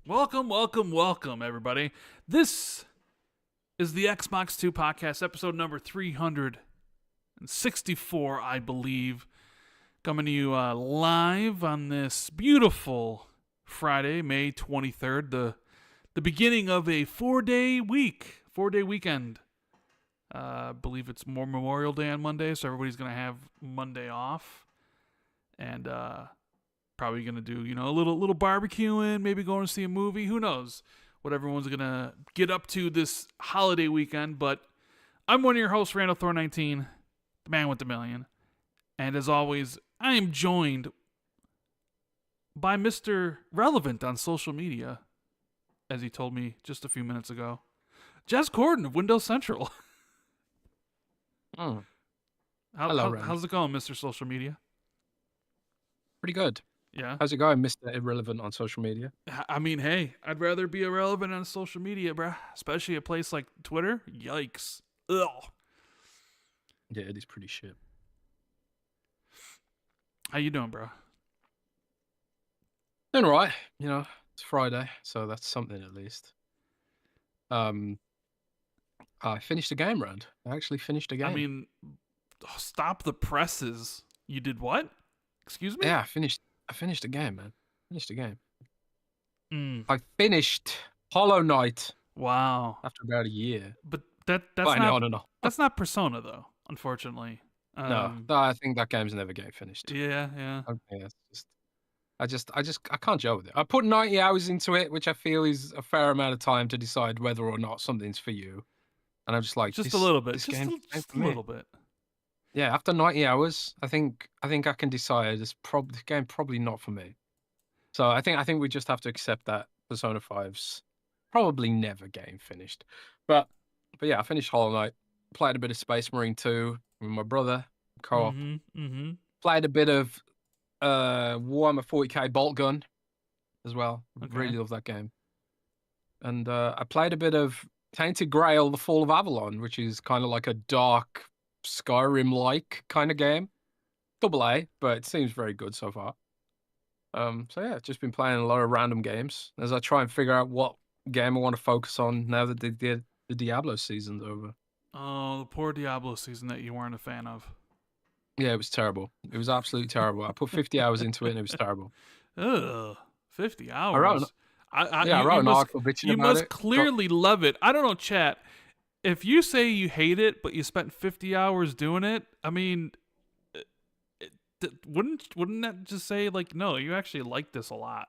Welcome, welcome, welcome, everybody. This is the Xbox 2 podcast, episode number 364, I believe. Coming to you live on this beautiful Friday, May 23rd, the beginning of a 4-day weekend. I believe it's more Memorial Day on Monday, so everybody's going to have Monday off. And probably going to do, a little barbecuing, maybe going to see a movie. Who knows what everyone's going to get up to this holiday weekend. But I'm one of your hosts, Randall Thor 19, the man with the million. And as always, I am joined by Mr. Relevant on social media, as he told me just a few minutes ago. Jez Corden of Windows Central. Hello, Rand. How's it going, Mr. Social Media? Pretty good. Yeah. How's it going, Mr. Irrelevant on social media? I mean, hey, I'd rather be irrelevant on social media, bruh. Especially a place like Twitter. Yikes. Ugh. Yeah, it is pretty shit. How you doing, bro? Doing all right. It's Friday, so that's something at least. I finished a game, Rand. I actually finished a game. I mean, stop the presses. You did what? Excuse me? Yeah, I finished a game, man. Finished a game. I finished Hollow Knight. Wow. After about a year. But that's no. That's not Persona though, unfortunately. No, I think that game's never getting finished. Yeah. Okay, I can't gel with it. I put 90 hours into it, which I feel is a fair amount of time to decide whether or not something's for you. And I'm just like, just a little bit. Just a little bit. Yeah, after 90 hours, I think I can decide the game probably not for me. So I think we just have to accept that Persona 5's probably never getting finished. But yeah, I finished Hollow Knight. Played a bit of Space Marine 2 with my brother, co-op. Played a bit of Warhammer 40k Bolt Gun as well. Okay. Really love that game. And I played a bit of Tainted Grail: The Fall of Avalon, which is kind of like a dark Skyrim-like kind of game. AA, but it seems very good so far. So yeah, just been playing a lot of random games as I try and figure out what game I want to focus on now that the Diablo season's over. Oh, the poor Diablo season that you weren't a fan of. Yeah, it was terrible. It was absolutely terrible. I put 50 hours into it and it was terrible. Ugh, 50 hours. I wrote an article bitching about it. You must clearly love it. I don't know, chat. If you say you hate it, but you spent 50 hours doing it, I mean, wouldn't that just say like, no, you actually like this a lot?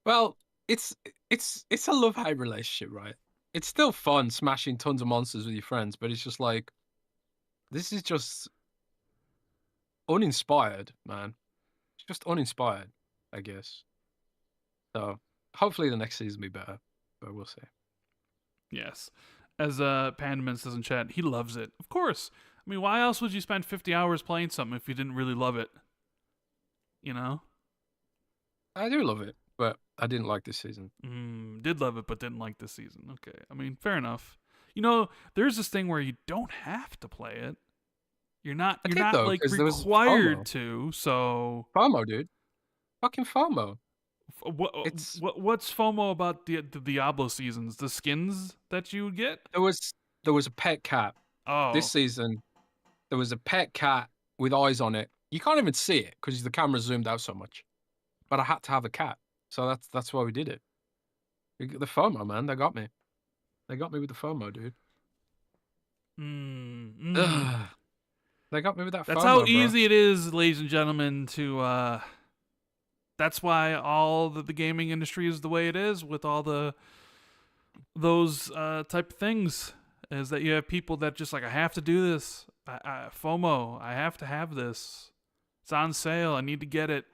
Well, it's a love-hate relationship, right? It's still fun smashing tons of monsters with your friends, but it's just like, this is just uninspired, man. It's just uninspired, I guess. So hopefully the next season will be better, but we'll see. Yes. As Pandaman says in chat, he loves it. Of course. I mean, why else would you spend 50 hours playing something if you didn't really love it? You know? I do love it, but I didn't like this season. Did love it, but didn't like this season. Okay. I mean, fair enough. There's this thing where you don't have to play it. You're not like required to, so... FOMO, dude. Fucking FOMO. What's FOMO about the Diablo seasons? The skins that you would get? There was a pet cat. Oh. This season, there was a pet cat with eyes on it. You can't even see it because the camera zoomed out so much. But I had to have a cat, so that's why we did it. The FOMO, man, they got me. They got me with the FOMO, dude. They got me with that FOMO. That's how easy it is, ladies and gentlemen, to that's why all the gaming industry is the way it is with all those type of things, is that you have people that just like, I have to do this. FOMO, I have to have this. It's on sale. I need to get it.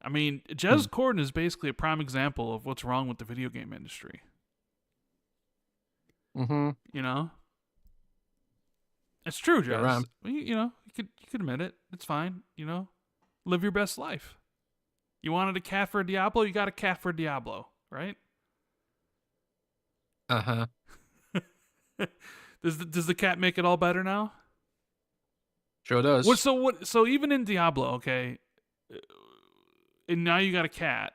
I mean, Jez Corden is basically a prime example of what's wrong with the video game industry. It's true, Jez. You could admit it. It's fine. Live your best life. You wanted a cat for a Diablo, you got a cat for a Diablo, right? Uh-huh. Does the cat make it all better now? Sure does. So even in Diablo, okay, and now you got a cat.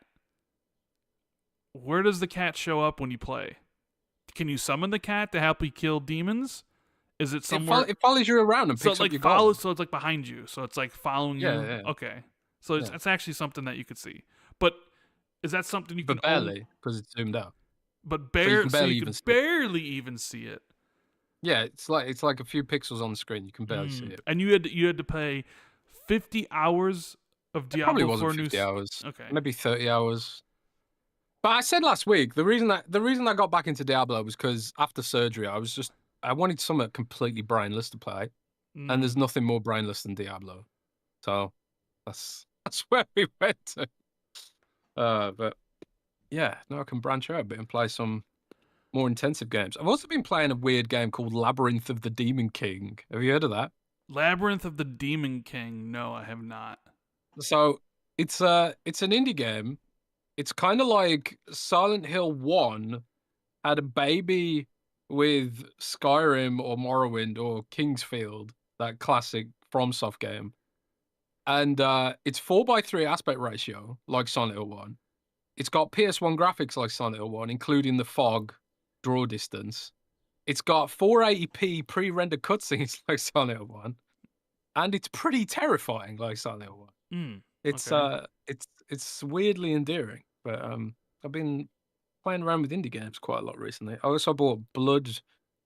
where does the cat show up when you play? Can you summon the cat to help you kill demons? Is it somewhere? It follows you around and So picks it up like your follows. gold. So it's like behind you. So it's like following Yeah, you. yeah, Okay. So yeah. it's actually something that you could see. But is that something you can But barely, because it's zoomed out. But So you can so barely you even can see it. barely even see it. Yeah, it's like a few pixels on the screen. You can barely see it. And you had to pay 50 hours of It probably Diablo wasn't for 50 hours. Okay. Maybe 30 hours. But I said last week the reason I got back into Diablo was because after surgery I wanted something completely brainless to play, and there's nothing more brainless than Diablo. So that's where we went to. But yeah, now I can branch out a bit and play some more intensive games. I've also been playing a weird game called Labyrinth of the Demon King. Have you heard of that? Labyrinth of the Demon King. No, I have not. So it's an indie game. It's kind of like Silent Hill 1 had a baby with Skyrim or Morrowind or Kingsfield, that classic FromSoft game. And it's 4:3 aspect ratio, like Silent Hill 1. It's got PS1 graphics like Silent Hill 1, including the fog draw distance. It's got 480p pre-rendered cutscenes like Silent Hill 1. And it's pretty terrifying like Silent Hill 1. Okay. It's weirdly endearing. But I've been playing around with indie games quite a lot recently. I also bought Blood,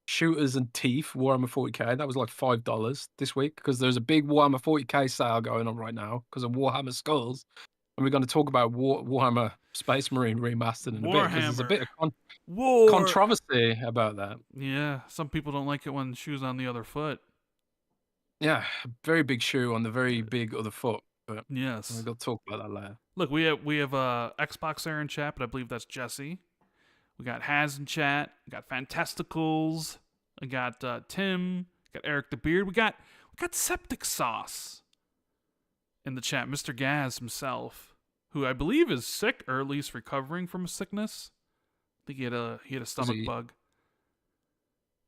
Shooters and Teeth Warhammer 40k. That was like $5 this week because there's a big Warhammer 40k sale going on right now because of Warhammer Skulls. And we're going to talk about Warhammer Space Marine Remastered in a bit because there's a bit of controversy about that. Yeah, some people don't like it when the shoe's on the other foot. Yeah, very big shoe on the very big other foot. But yes, we're going to talk about that later. Look, we have Xbox Air in chat, but I believe that's Jesse. We got Haz in chat. We got Fantasticals. I got Tim. We got Eric the Beard. We got Septic Sauce in the chat. Mr. Gaz himself, who I believe is sick or at least recovering from a sickness. I think he had a stomach bug.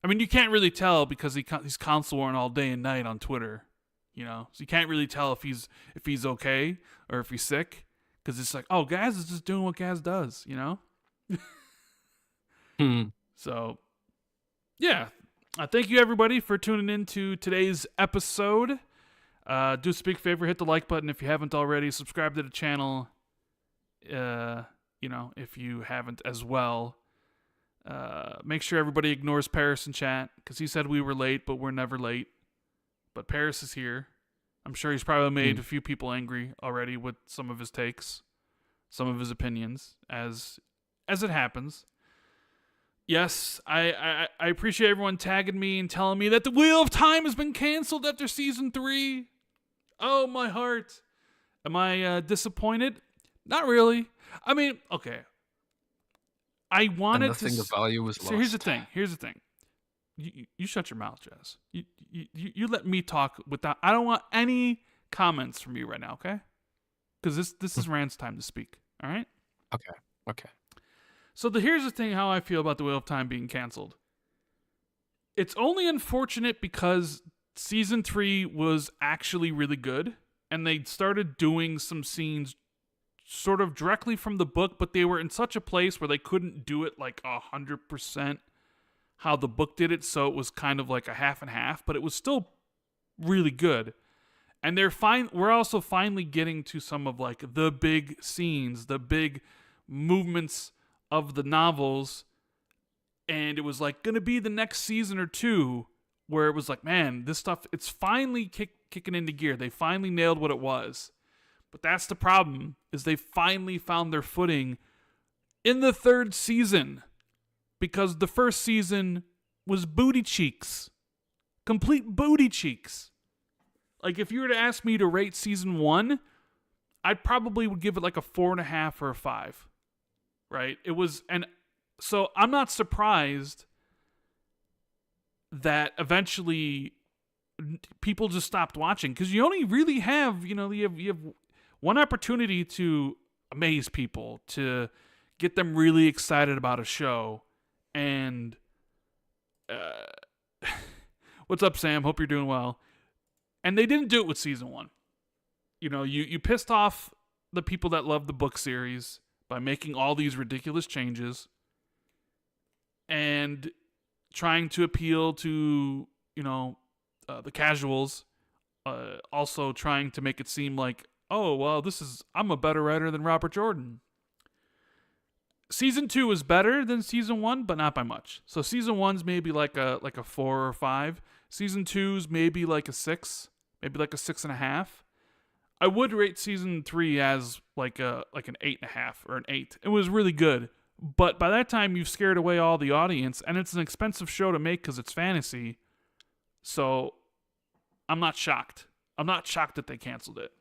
I mean, you can't really tell because he's console warring all day and night on Twitter. So you can't really tell if he's okay or if he's sick because it's like, oh, Gaz is just doing what Gaz does, So, yeah. Thank you, everybody, for tuning in to today's episode. Do us a big favor, hit the like button if you haven't already. Subscribe to the channel, if you haven't as well. Make sure everybody ignores Paris in chat because he said we were late, but we're never late. But Paris is here. I'm sure he's probably made a few people angry already with some of his takes, some of his opinions, as it happens. Yes, I appreciate everyone tagging me and telling me that the Wheel of Time has been canceled after Season 3. Oh, my heart. Am I disappointed? Not really. I mean, okay. I wanted and nothing of value was lost. So here's the thing. You shut your mouth, Jess. You let me talk without. I don't want any comments from you right now, okay? Because this is Rand's time to speak. All right. Okay. So here's the thing: how I feel about the Wheel of Time being canceled. It's only unfortunate because Season 3 was actually really good, and they started doing some scenes sort of directly from the book, but they were in such a place where they couldn't do it like 100% how the book did it, so it was kind of like a half and half, but it was still really good. And we're also finally getting to some of like the big scenes, the big movements of the novels, and it was like going to be the next season or two where it was like, man, this stuff, it's finally kicking into gear. They finally nailed what it was. But that's the problem, is they finally found their footing in the third season. Because the first season was booty cheeks. Complete booty cheeks. Like, if you were to ask me to rate Season 1, I probably would give it like a 4.5 or a 5. Right? It was, and so I'm not surprised that eventually people just stopped watching. Because you only really have, you have one opportunity to amaze people, to get them really excited about a show. And what's up, Sam? Hope you're doing well. And they didn't do it with Season 1. You pissed off the people that love the book series by making all these ridiculous changes and trying to appeal to, the casuals, also trying to make it seem like, oh, well, I'm a better writer than Robert Jordan. Season 2 is better than Season 1, but not by much. So Season 1's maybe like a 4 or 5. Season 2's maybe like a 6, maybe like a 6.5. I would rate Season 3 as like an 8.5 or an 8. It was really good. But by that time, you've scared away all the audience, and it's an expensive show to make because it's fantasy. So I'm not shocked. I'm not shocked that they canceled it.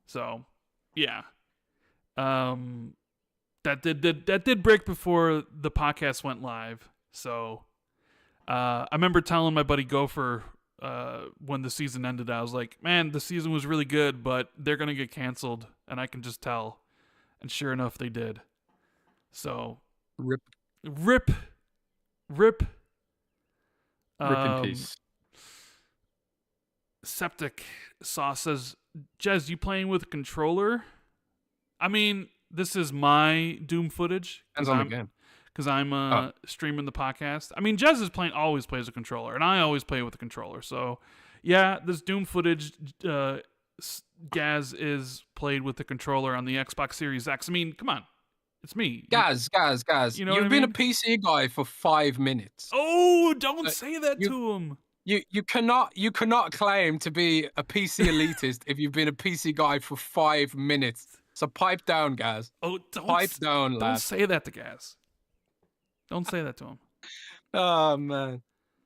So, yeah. That did break before the podcast went live. So I remember telling my buddy Gopher when the season ended, I was like, man, the season was really good, but they're going to get canceled, and I can just tell. And sure enough, they did. So Rip in peace. Septic Sauce says, Jez, you playing with a controller? I mean, this is my Doom footage. Depends on the game. Because I'm streaming the podcast. I mean, Jez always plays a controller, and I always play with a controller. So, yeah, this Doom footage, Gaz is played with the controller on the Xbox Series X. I mean, come on. It's me. Guys. You know You've been a PC guy for 5 minutes. Oh, don't say that to him. You cannot claim to be a PC elitist if you've been a PC guy for 5 minutes. So pipe down, Gaz. Oh, pipe down, lad. Don't say that to Gaz. Don't say that to him. Oh, man.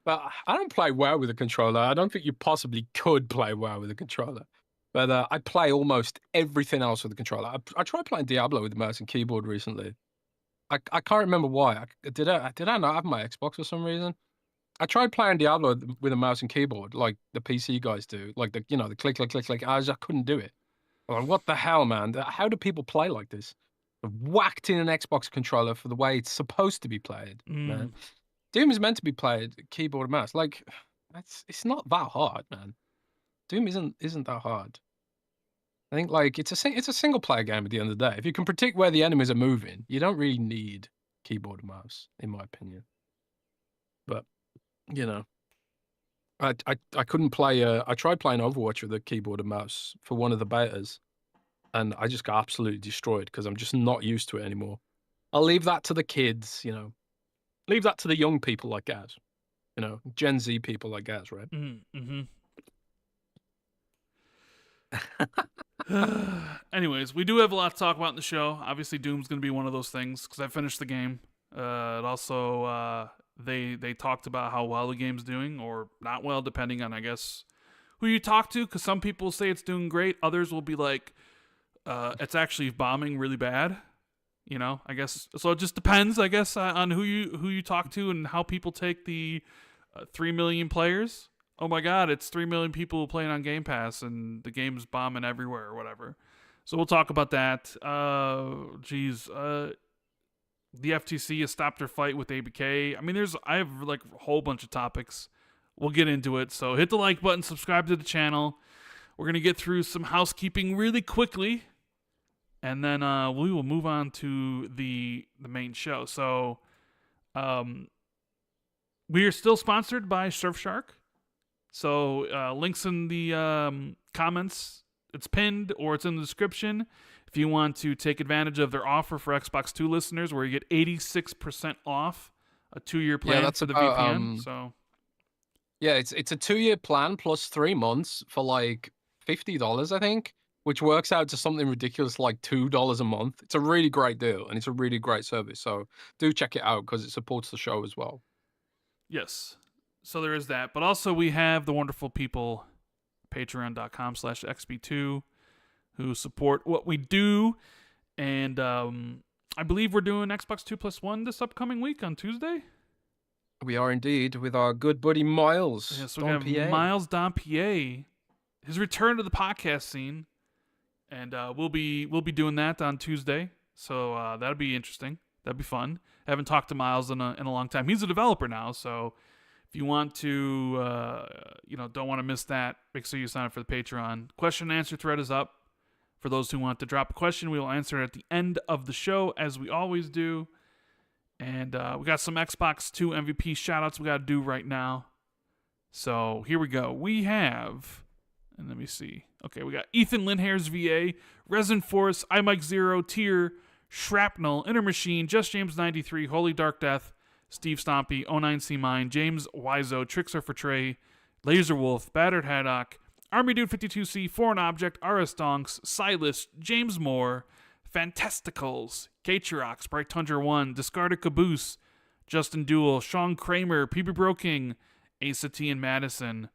But I don't play well with a controller. I don't think you possibly could play well with a controller. But I play almost everything else with a controller. I tried playing Diablo with the mouse and keyboard recently. I can't remember why. Did I not have my Xbox for some reason? I tried playing Diablo with a mouse and keyboard like the PC guys do. Like the click, click, click, click. I couldn't do it. I'm like, what the hell, man? How do people play like this? Whacked in an Xbox controller for the way it's supposed to be played, man. Doom is meant to be played keyboard and mouse. Like, it's not that hard, man. Doom isn't that hard. I think like it's a single player game at the end of the day. If you can predict where the enemies are moving, you don't really need keyboard and mouse, in my opinion. But I couldn't play. I tried playing Overwatch with a keyboard and mouse for one of the betas, and I just got absolutely destroyed because I'm just not used to it anymore. I'll leave that to the kids, leave that to the young people like Gaz, Gen Z people like Gaz, right? Mm-hmm. Anyways, we do have a lot to talk about in the show. Obviously, Doom's going to be one of those things because I finished the game. It also, they talked about how well the game's doing, or not well, depending on, I guess, who you talk to. Because some people say it's doing great, others will be like, it's actually bombing really bad. I guess so. It just depends, I guess, on who you talk to and how people take the 3 million players. Oh my God, it's 3 million people playing on Game Pass and the game's bombing everywhere or whatever. So we'll talk about that. The FTC has stopped their fight with ABK. I mean, I have like a whole bunch of topics. We'll get into it. So hit the like button, subscribe to the channel. We're going to get through some housekeeping really quickly. And then we will move on to the main show. So we are still sponsored by Surfshark. So links in the comments. It's pinned or it's in the description. If you want to take advantage of their offer for Xbox 2 listeners, where you get 86% off a 2-year plan for the VPN. So yeah, it's a 2-year plan plus 3 months for like $50, I think, which works out to something ridiculous like $2 a month. It's a really great deal, and it's a really great service. So do check it out because it supports the show as well. Yes. So there is that. But also we have the wonderful people, patreon.com/XB2, who support what we do. And I believe we're doing Xbox 2+1 this upcoming week on Tuesday. We are indeed, with our good buddy Miles. Yes, we have Miles Dompier, his return to the podcast scene. And we'll be doing that on Tuesday. So that'll be interesting. That'd be fun. I haven't talked to Miles in a long time. He's a developer now, so if you want to, don't want to miss that, make sure you sign up for the Patreon. Question and answer thread is up For those who want to drop a question, we will answer it at the end of the show, as we always do. And we got some Xbox 2 MVP shoutouts we got to do right now. So here we go. We have, and let me see. Okay, we got Ethan Linhair's VA, Resin Force, iMike Zero, Tier, Shrapnel, Inner Machine, Just James 93, Holy Dark Death, Steve Stompy, 09C Mine, James Wiseau, Trickster for Trey, Laser Wolf, Battered Haddock, Army Dude 52C, Foreign Object, RS Donks, Silas, James Moore, Fantasticals, Kacherox, Bright Tundra 1, Discarded Caboose, Justin Duel, Sean Kramer, PB Broking, Asa T and Madison,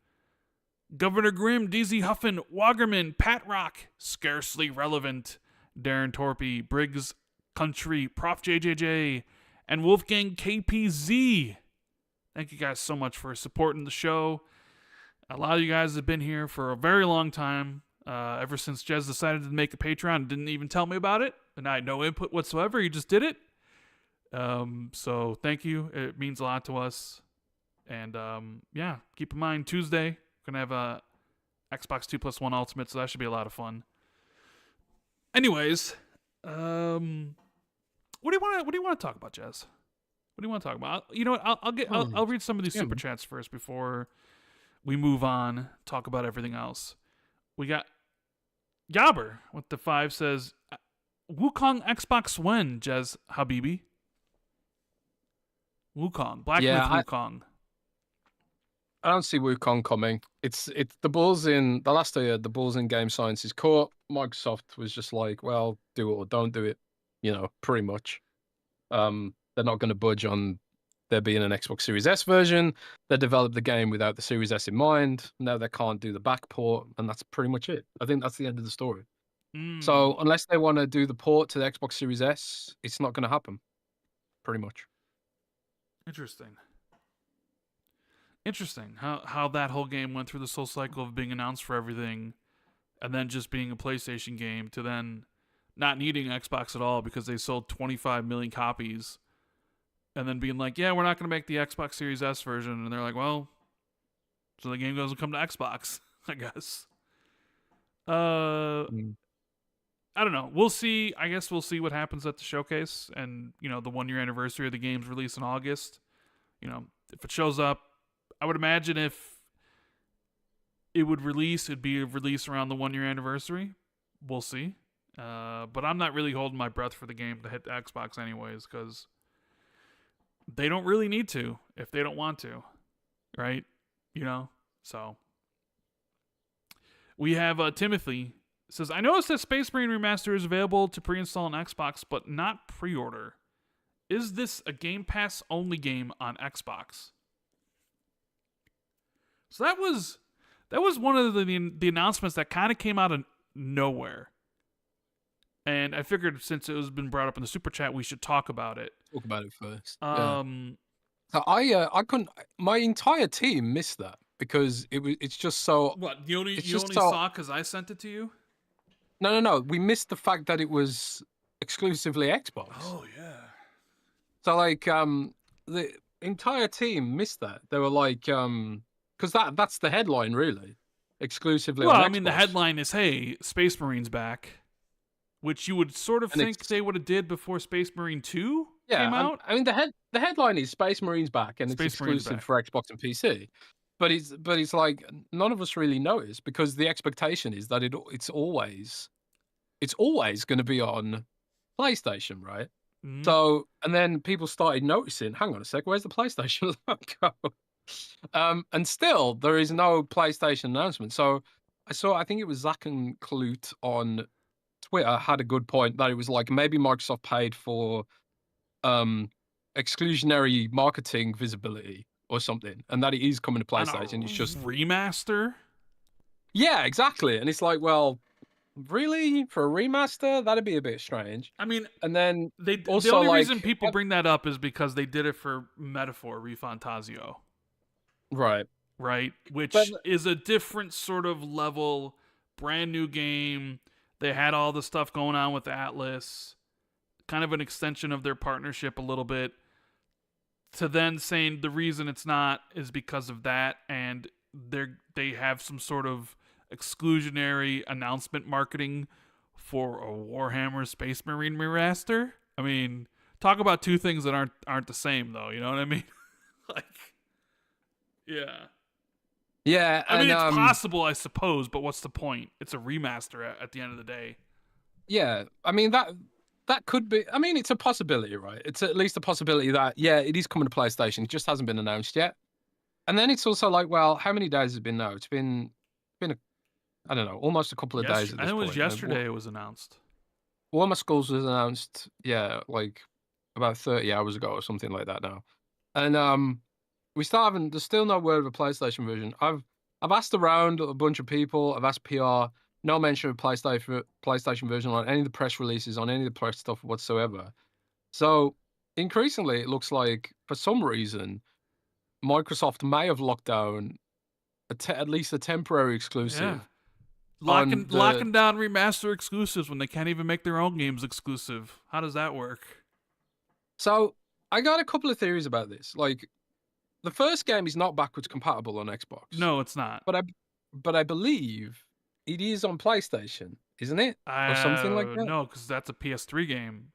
Governor Grimm, DZ Huffin, Wagerman, Pat Rock, Scarcely Relevant, Darren Torpy, Briggs Country, Prof JJJ, and Wolfgang KPZ. Thank you guys so much for supporting the show. A lot of you guys have been here for a very long time. Ever since Jez decided to make a Patreon and didn't even tell me about it, and I had no input whatsoever. He just did it. So thank you. It means a lot to us. And yeah, keep in mind Tuesday we're gonna have a Xbox 2+1 Ultimate, so that should be a lot of fun. Anyways, what do you want to talk about, Jez? What do you want to talk about? You know what? I'll read some of these super chats first before we move on. Talk about everything else. We got Yabber with the 5 says, Wukong Xbox when, Jez Habibi? Wukong. Black Myth Wukong. I don't see Wukong coming. It's the balls in the last year, the balls in Game Science's court. Microsoft was just like, well, do it or don't do it, pretty much. They're not going to budge on there being an Xbox Series S version. They developed the game without the Series S in mind. Now they can't do the back port, and that's pretty much it. I think that's the end of the story. So unless they want to do the port to the Xbox Series S, it's not going to happen. Pretty much. Interesting how that whole game went through this whole cycle of being announced for everything and then just being a PlayStation game to then not needing Xbox at all because they sold 25 million copies. And then being like, yeah, we're not going to make the Xbox Series S version. And they're like, well, so the game doesn't come to Xbox, I guess. I don't know. We'll see. I guess we'll see what happens at the showcase. And, the 1-year anniversary of the game's release in August. If it shows up, I would imagine if it would release, it'd be a release around the 1-year anniversary. We'll see. But I'm not really holding my breath for the game to hit the Xbox anyways, because they don't really need to if they don't want to, right? So we have Timothy says, I noticed that Space Marine Remaster is available to pre-install on Xbox, but not pre-order. Is this a Game Pass only game on Xbox? So that was one of the announcements that kind of came out of nowhere. And I figured since it was been brought up in the super chat, we should talk about it. Talk about it first. So I couldn't. My entire team missed that because it's just so. What you only saw because I sent it to you? No. We missed the fact that it was exclusively Xbox. Oh yeah. So the entire team missed that. They were like, because that's the headline really, exclusively. Well, on I Xbox. mean, the headline is, "Hey, Space Marine's back." Which you would sort of think they would have did before Space Marine 2 came out. I mean, the headline is Space Marine's back, and it's exclusive for Xbox and PC. But it's like none of us really noticed because the expectation is that it's always going to be on PlayStation, right? Mm-hmm. So and then people started noticing. Hang on a sec, where's the PlayStation logo? And still there is no PlayStation announcement. So I think it was Zach and Clute on Twitter had a good point that it was like maybe Microsoft paid for exclusionary marketing visibility or something, and that it is coming to PlayStation. It's just remaster. Yeah, exactly. And it's like, well, really for a remaster, that'd be a bit strange. I mean, and then the only reason people bring that up is because they did it for Metaphor Refantasio, right? Which is a different sort of level, brand new game. They had all the stuff going on with Atlas, kind of an extension of their partnership a little bit, to then saying the reason it's not is because of that, and they have some sort of exclusionary announcement marketing for a Warhammer Space Marine remaster. I mean, talk about two things that aren't the same, though. You know what I mean? Like, yeah. Yeah, I mean, and it's possible, I suppose, but what's the point? It's a remaster at the end of the day. yeah, I mean that could be. I mean, it's a possibility, right? It's at least a possibility that it is coming to PlayStation. It just hasn't been announced yet. And then it's also like, well, how many days has it been now? It's been I don't know, almost a couple of days at I this think it point. was yesterday it was announced. One of my schools was announced, like about 30 hours ago or something like that now. And we still haven't. There's still no word of a PlayStation version. I've asked around a bunch of people. I've asked PR. No mention of PlayStation version on any of the press releases, on any of the press stuff whatsoever. So increasingly, it looks like for some reason Microsoft may have locked down at least a temporary exclusive Yeah. on Locking down remaster exclusives when they can't even make their own games exclusive. How does that work? So I got a couple of theories about this. Like, the first game is not backwards compatible on Xbox. No, it's not. But I believe it is on PlayStation, isn't it? Or something like that. No, because that's a PS3 game.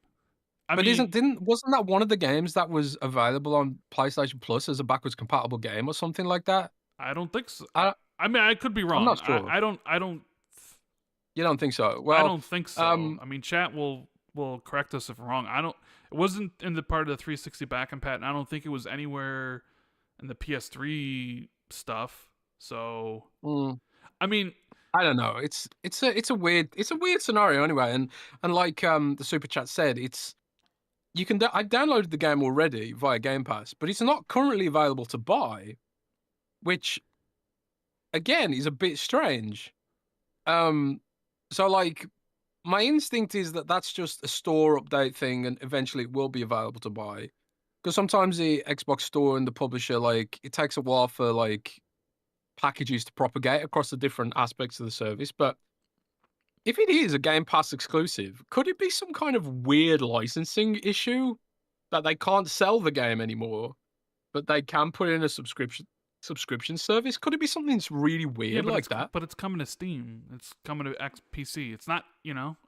Wasn't that one of the games that was available on PlayStation Plus as a backwards compatible game or something like that? I don't think so. I I mean, I could be wrong. I'm not sure. I don't. You don't think so? Well, I don't think so. I mean, chat will correct us if we're wrong. I don't. It wasn't in the part of the 360 back and pat, and I don't think it was anywhere in the PS3 stuff. So, I mean, I don't know. It's a weird scenario anyway. And like the super chat said, it's you can. I downloaded the game already via Game Pass, but it's not currently available to buy, which again is a bit strange. So like my instinct is that that's just a store update thing, and eventually it will be available to buy. Because sometimes the Xbox store and the publisher, like, it takes a while for like packages to propagate across the different aspects of the service. But if it is a Game Pass exclusive, could it be some kind of weird licensing issue that they can't sell the game anymore, but they can put in a subscription service? Could it be something that's really weird like that? But it's coming to Steam. It's coming to PC. It's not,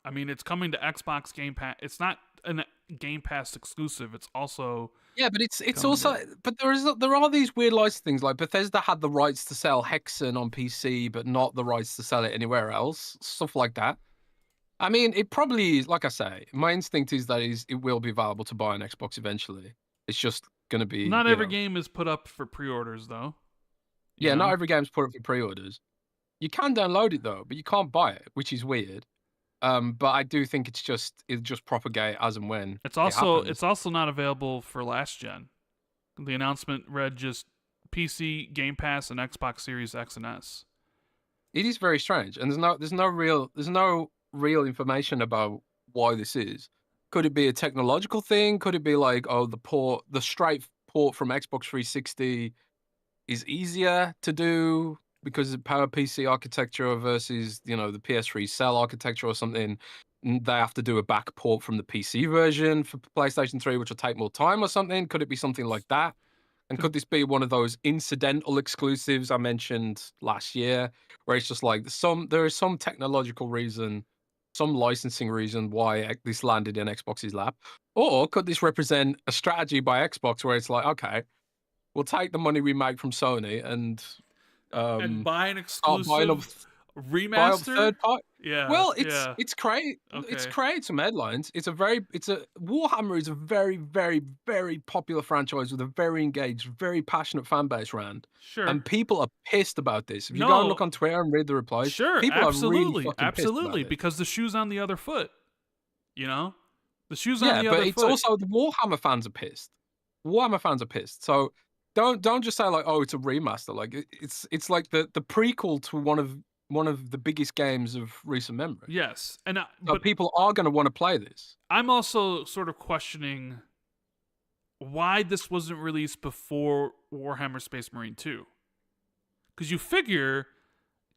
I mean, it's coming to Xbox Game Pass. It's not a Game Pass exclusive. It's also but it's also but there are these weird license things, like Bethesda had the rights to sell Hexen on PC, but not the rights to sell it anywhere else. Stuff like that. I mean, it probably is. Like I say, my instinct is that it will be available to buy on Xbox eventually. It's just going to be. Not every game is put up for pre-orders, though. Not every game's put up for pre-orders. You can download it though, but you can't buy it, which is weird. But I do think it'll just propagate as and when. It's also not available for last gen. The announcement read just PC, Game Pass, and Xbox Series X and S. It is very strange, and there's no real information about why this is. Could it be a technological thing? Could it be like, the straight port from Xbox 360 is easier to do because of PowerPC architecture versus, the PS3 cell architecture or something? They have to do a back port from the PC version for PlayStation 3, which will take more time or something. Could it be something like that? And could this be one of those incidental exclusives I mentioned last year, where it's just like there is some technological reason, some licensing reason why this landed in Xbox's lap? Or could this represent a strategy by Xbox where it's like, okay, we'll take the money we make from Sony and buy an exclusive remaster? Buy up third party? Yeah. Well, it's created some headlines. Warhammer is a very, very, very popular franchise with a very engaged, very passionate fan base, Rand. Sure. And people are pissed about this. If you go and look on Twitter and read the replies, people are really fucking pissed about it. Because the shoe's on the other foot. The shoe's on the other foot. Yeah, but it's also the Warhammer fans are pissed. Warhammer fans are pissed. So don't just say like, oh, it's a remaster. Like it's like the prequel to one of the biggest games of recent memory. Yes, but people are going to want to play this. I'm also sort of questioning why this wasn't released before Warhammer Space Marine 2. Because you figure,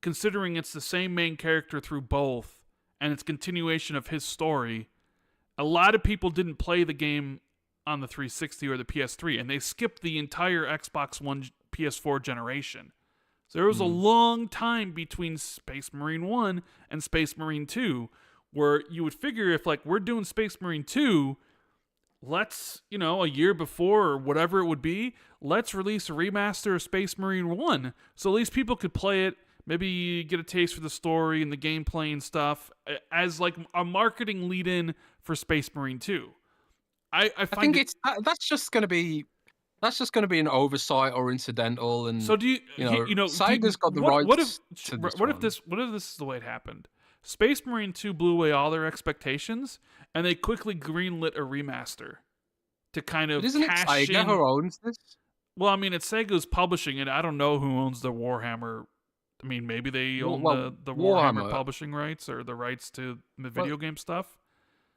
considering it's the same main character through both, and it's continuation of his story, a lot of people didn't play the game on the 360 or the PS3, and they skipped the entire Xbox One, PS4 generation. So there was a long time between Space Marine 1 and Space Marine 2, Where you would figure if like we're doing Space Marine 2, let's, a year before or whatever it would be, let's release a remaster of Space Marine 1. So at least people could play it, maybe get a taste for the story and the gameplay and stuff as like a marketing lead in for Space Marine 2. I think that's just going to be an oversight or incidental. And so do you Sega's got the rights. What if this is the way it happened? Space Marine 2 blew away all their expectations, and they quickly greenlit a remaster to kind of isn't cash it Sega in. who owns this? Well, I mean, it's Sega's publishing it. I don't know who owns the Warhammer. I mean, maybe they own the Warhammer publishing rights or the rights to the video game stuff.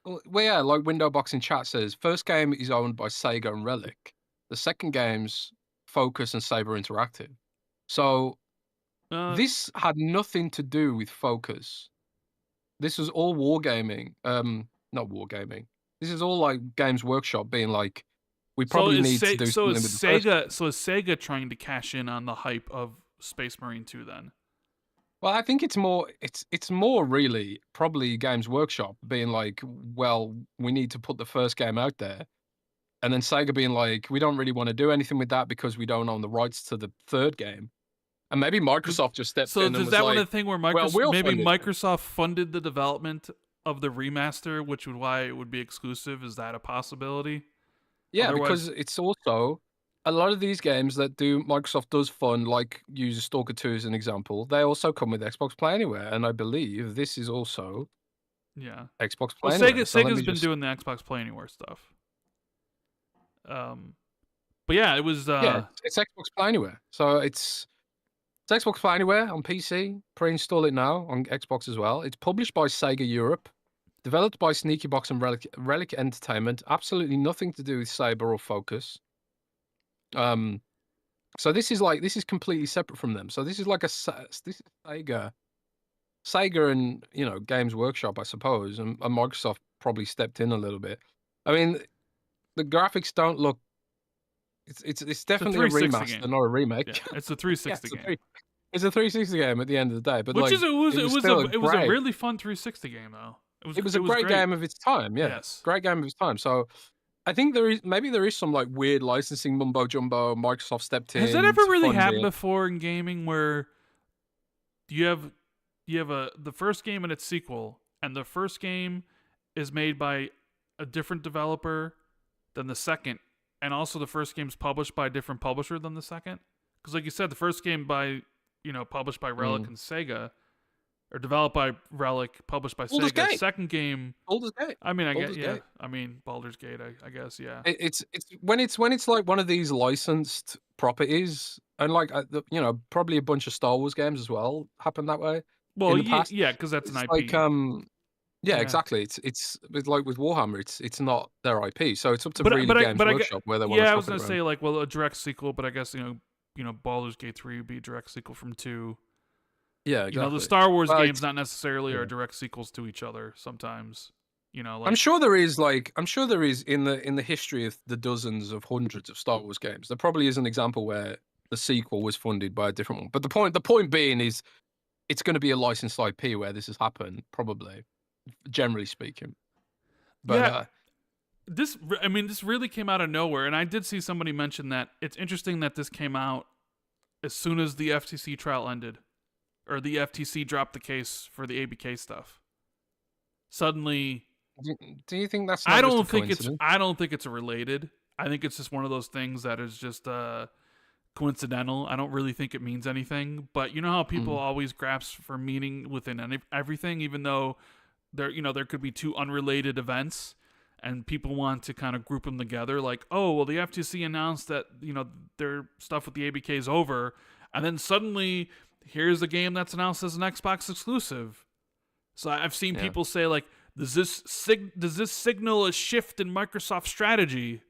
Well, yeah, like Windowbox in chat says, first game is owned by Sega and Relic. The second game's Focus and Saber Interactive. So this had nothing to do with Focus. This was all wargaming. Not wargaming. This is all like Games Workshop being like, we probably need to do something with Sega. So is Sega trying to cash in on the hype of Space Marine 2 then? Well, I think it's more really probably Games Workshop being like, well, we need to put the first game out there. And then Sega being like, we don't really want to do anything with that because we don't own the rights to the third game. And maybe Microsoft just stepped in and was like... So is that one of the thing where Microsoft funded the development of the remaster, which would why it would be exclusive? Is that a possibility? Yeah, because it's also... A lot of these games that Microsoft does fund, like use Stalker 2 as an example, they also come with Xbox Play Anywhere. And I believe this is also Xbox Play Anywhere. Sega's been doing the Xbox Play Anywhere stuff. But yeah, it was... it's Xbox Play Anywhere. So it's Xbox Play Anywhere on PC. Pre-install it now on Xbox as well. It's published by Sega Europe. Developed by Sneaky Box and Relic Entertainment. Absolutely nothing to do with Saber or Focus. So this is completely separate from them. So this is like this is Sega and Games Workshop, I suppose, and Microsoft probably stepped in a little bit. I mean, the graphics don't look. It's definitely a remaster, not a remake. Yeah, it's a 360 game. It's a 360 game at the end of the day, but it was a really fun 360 game though. It was a great game of its time. Yeah. Yes, great game of its time. So. I think there is some like weird licensing mumbo jumbo. Microsoft stepped in. Has that ever really happened before in gaming where you have the first game and its sequel, and the first game is made by a different developer than the second, and also the first game's published by a different publisher than the second? Because like you said, the first game published by Relic and Sega. Or developed by Relic, published by Baldur's Sega. Gate. Second game. Baldur's Gate. I mean, I mean, Baldur's Gate. I guess, yeah. It's when it's like one of these licensed properties, and like probably a bunch of Star Wars games as well happen that way. Well, yeah, because that's an IP. Like, exactly. It's like with Warhammer, it's not their IP, so it's up to Games Workshop where they want to. Yeah, I was gonna say like, well, a direct sequel, but I guess Baldur's Gate 3 would be a direct sequel from 2. Yeah, exactly. The Star Wars games not necessarily are direct sequels to each other. Sometimes, I'm sure there is in the history of the dozens of hundreds of Star Wars games. There probably is an example where the sequel was funded by a different one. But the point being is, it's going to be a licensed IP where this has happened, probably, generally speaking. But this really came out of nowhere, and I did see somebody mention that it's interesting that this came out as soon as the FTC trial ended. Or the FTC dropped the case for the ABK stuff. Suddenly, do you think that's? I don't think it's related. I think it's just one of those things that is just coincidental. I don't really think it means anything. But you know how people always grasp for meaning within everything, even though there could be two unrelated events, and people want to kind of group them together. Like, oh, well, the FTC announced that their stuff with the ABK is over, and then suddenly. Here's a game that's announced as an Xbox exclusive. So I've seen people say like, does this signal a shift in Microsoft strategy?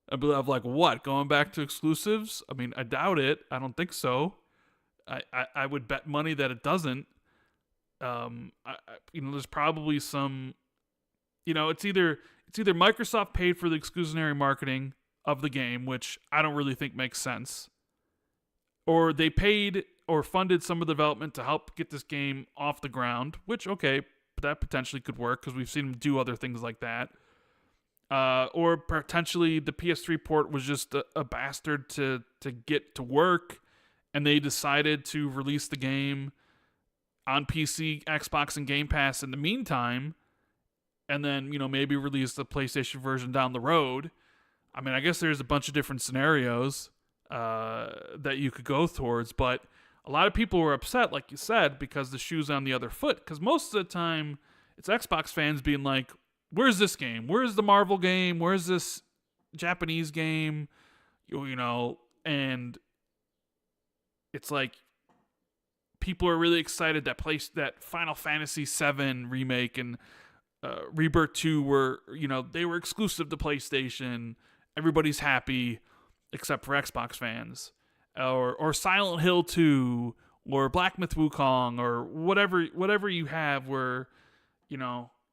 Of like what? Going back to exclusives? I mean, I doubt it. I don't think so. I would bet money that it doesn't. There's probably some. It's either Microsoft paid for the exclusionary marketing of the game, which I don't really think makes sense, or they paid or funded some of the development to help get this game off the ground, which, okay, that potentially could work because we've seen them do other things like that. Or potentially the PS3 port was just a bastard to get to work, and they decided to release the game on PC, Xbox, and Game Pass in the meantime, and then maybe release the PlayStation version down the road. I mean, I guess there's a bunch of different scenarios that you could go towards, but a lot of people were upset, like you said, because the shoe's on the other foot. Because most of the time, it's Xbox fans being like, "Where's this game? Where's the Marvel game? Where's this Japanese game?" And it's like people are really excited that Final Fantasy VII remake and Rebirth 2 were they were exclusive to PlayStation. Everybody's happy except for Xbox fans. Or Silent Hill 2 or Black Myth Wukong or whatever you have where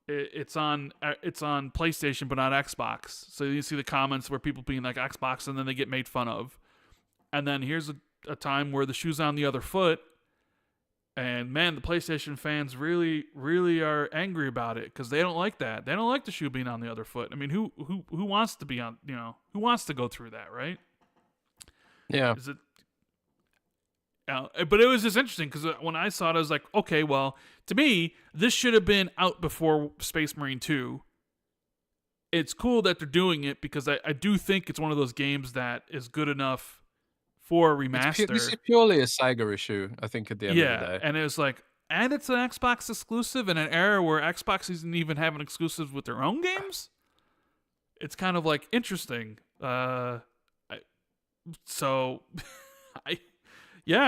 it's on PlayStation but not Xbox. So you see the comments where people being like Xbox and then they get made fun of. And then here's a time where the shoe's on the other foot, and man, the PlayStation fans really are angry about it because they don't like that. They don't like the shoe being on the other foot. I mean, who wants to be on who wants to go through that, right? Yeah. Is it? But it was just interesting because when I saw it, I was like, okay, well, to me, this should have been out before Space Marine 2. It's cool that they're doing it because I do think it's one of those games that is good enough for a remaster. This is purely a Sega issue, I think, at the end of the day. And it was like, and it's an Xbox exclusive in an era where Xbox isn't even having exclusives with their own games. It's kind of like interesting. I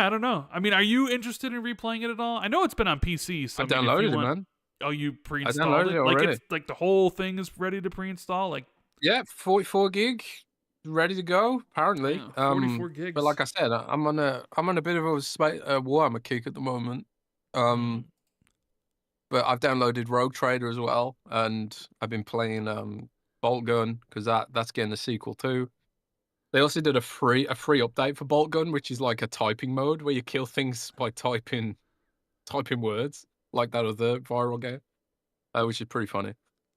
don't know. I mean, are you interested in replaying it at all? I know it's been on PC. So I downloaded it, man. Oh, you pre-installed it? Already. Like it's like the whole thing is ready to pre-install? Like, yeah, 44 gig, ready to go, apparently. Yeah, 44 gigs. But like I said, I'm on a bit of a Warhammer kick at the moment. But I've downloaded Rogue Trader as well, and I've been playing Bolt Gun because that's getting a sequel too. They also did a free update for Bolt Gun, which is like a typing mode where you kill things by typing words, like that other viral game, which is pretty funny.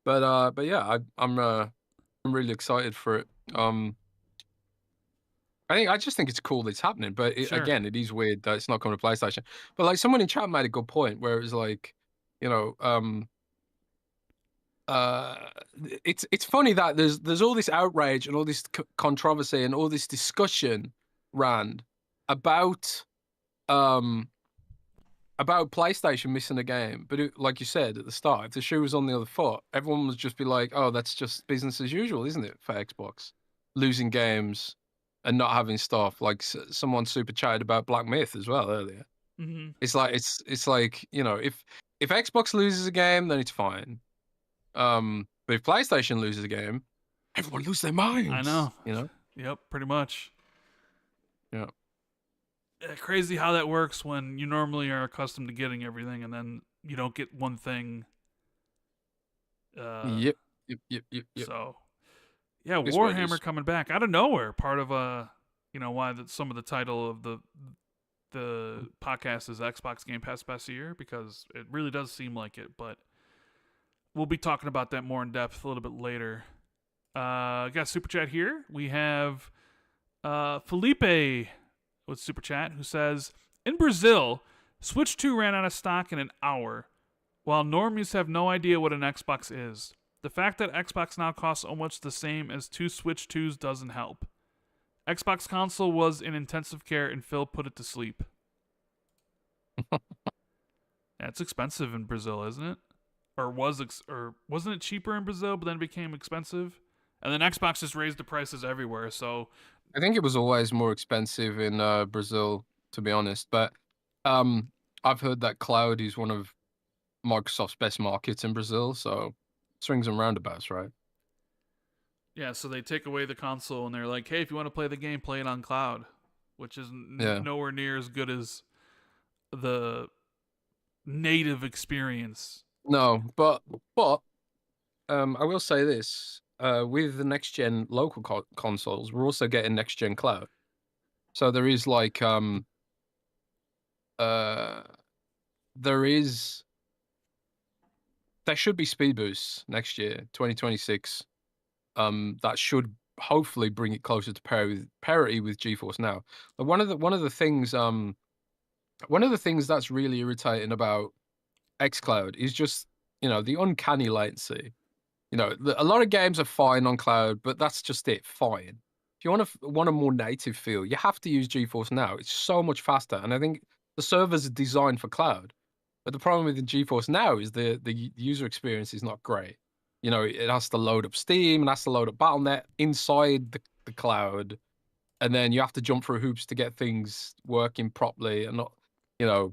But yeah, I'm really excited for it. I just think it's cool that it's happening, but Sure. again, it is weird that it's not coming to PlayStation. But like someone in chat made a good point where it was like, it's funny that there's all this outrage and all this controversy and all this discussion, Rand, about PlayStation missing a game. But like you said at the start, if the shoe was on the other foot, everyone would just be like, "Oh, that's just business as usual, isn't it?" For Xbox, losing games and not having stuff. Like someone super chatted about Black Myth as well earlier. Mm-hmm. It's like if Xbox loses a game, then it's fine. But if PlayStation loses a game, everyone loses their minds. I know. Yep, pretty much. Yeah. Crazy how that works when you normally are accustomed to getting everything and then you don't get one thing. Yep. So, yeah, Warhammer coming back out of nowhere. Part of why some of the title of the podcast is Xbox Game Pass Best Year, because it really does seem like it. But we'll be talking about that more in depth a little bit later. Got a super chat here. We have Felipe with super chat who says, in Brazil, Switch 2 ran out of stock in an hour, while normies have no idea what an Xbox is. The fact that Xbox now costs almost the same as 2 Switch 2s doesn't help. Xbox console was in intensive care and Phil put it to sleep. Yeah, it's expensive in Brazil, isn't it? Or wasn't it cheaper in Brazil, but then it became expensive? And then Xbox just raised the prices everywhere, so... I think it was always more expensive in Brazil, to be honest. But I've heard that cloud is one of Microsoft's best markets in Brazil, so swings and roundabouts, right? Yeah, so they take away the console and they're like, hey, if you want to play the game, play it on cloud, which is nowhere near as good as the native experience. No, but I will say this. With the next-gen local consoles, we're also getting next-gen cloud. So there is like, there is there should be speed boosts next year, 2026. That should hopefully bring it closer to parity with GeForce Now. But one of the things that's really irritating about xCloud is just, the uncanny latency. A lot of games are fine on cloud, but that's just it, fine. If you want a more native feel, you have to use GeForce Now. It's so much faster, and I think the servers are designed for cloud. But the problem with the GeForce Now is the user experience is not great. It has to load up Steam, and has to load up Battle.net inside the cloud, and then you have to jump through hoops to get things working properly, and not, and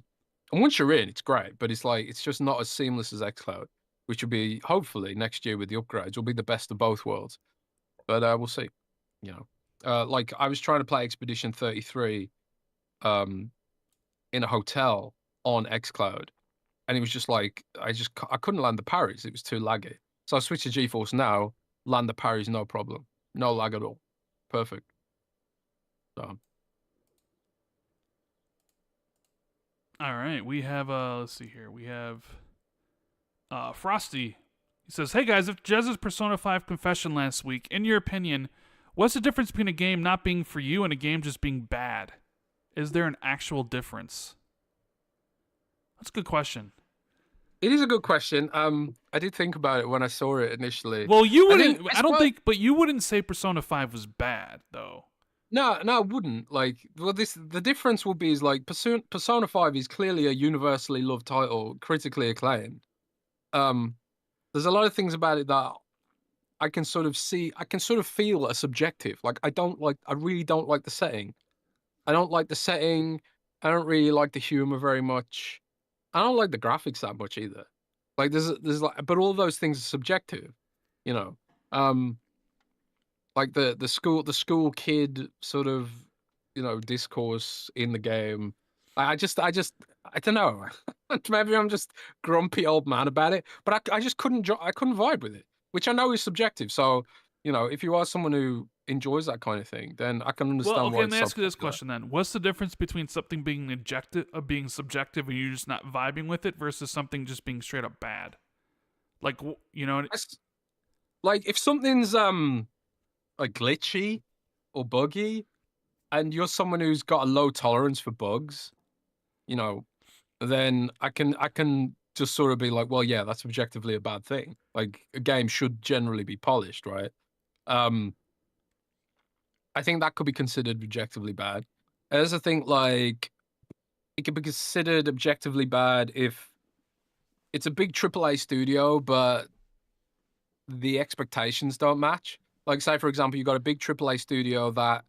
once you're in, it's great, but it's just not as seamless as xCloud, which will be, hopefully next year with the upgrades, will be the best of both worlds. But we'll see. Like I was trying to play Expedition 33 in a hotel on xCloud, and it was just like I couldn't land the parries. It was too laggy. So I switched to GeForce Now, land the parries, no problem, no lag at all, perfect. So. All right, we have let's see here. We have Frosty. He says, "Hey guys, if Jez's Persona 5 confession last week, in your opinion, what's the difference between a game not being for you and a game just being bad? Is there an actual difference?" That's a good question. It is a good question. I did think about it when I saw it initially. Well, you wouldn't. But you wouldn't say Persona 5 was bad, though. No, I wouldn't. The difference would be is like Persona 5 is clearly a universally loved title, critically acclaimed. There's a lot of things about it that I can sort of feel are subjective. Like I really don't like the setting. I don't like the setting. I don't really like the humor very much. I don't like the graphics that much either. Like but all those things are subjective, you know. Like the school kid sort of, discourse in the game. I don't know. Maybe I'm just grumpy old man about it, but I just couldn't vibe with it, which I know is subjective. So, if you are someone who enjoys that kind of thing, then I can understand why. Well, okay, let me ask you this question then. What's the difference between something being subjective and you're just not vibing with it versus something just being straight up bad? Like, like if something's like glitchy or buggy, and you're someone who's got a low tolerance for bugs, then I can just sort of be like, well, yeah, that's objectively a bad thing. Like a game should generally be polished, right? I think that could be considered objectively bad. There's a thing like it could be considered objectively bad if it's a big AAA studio, but the expectations don't match. Like, say, for example, you've got a big AAA studio that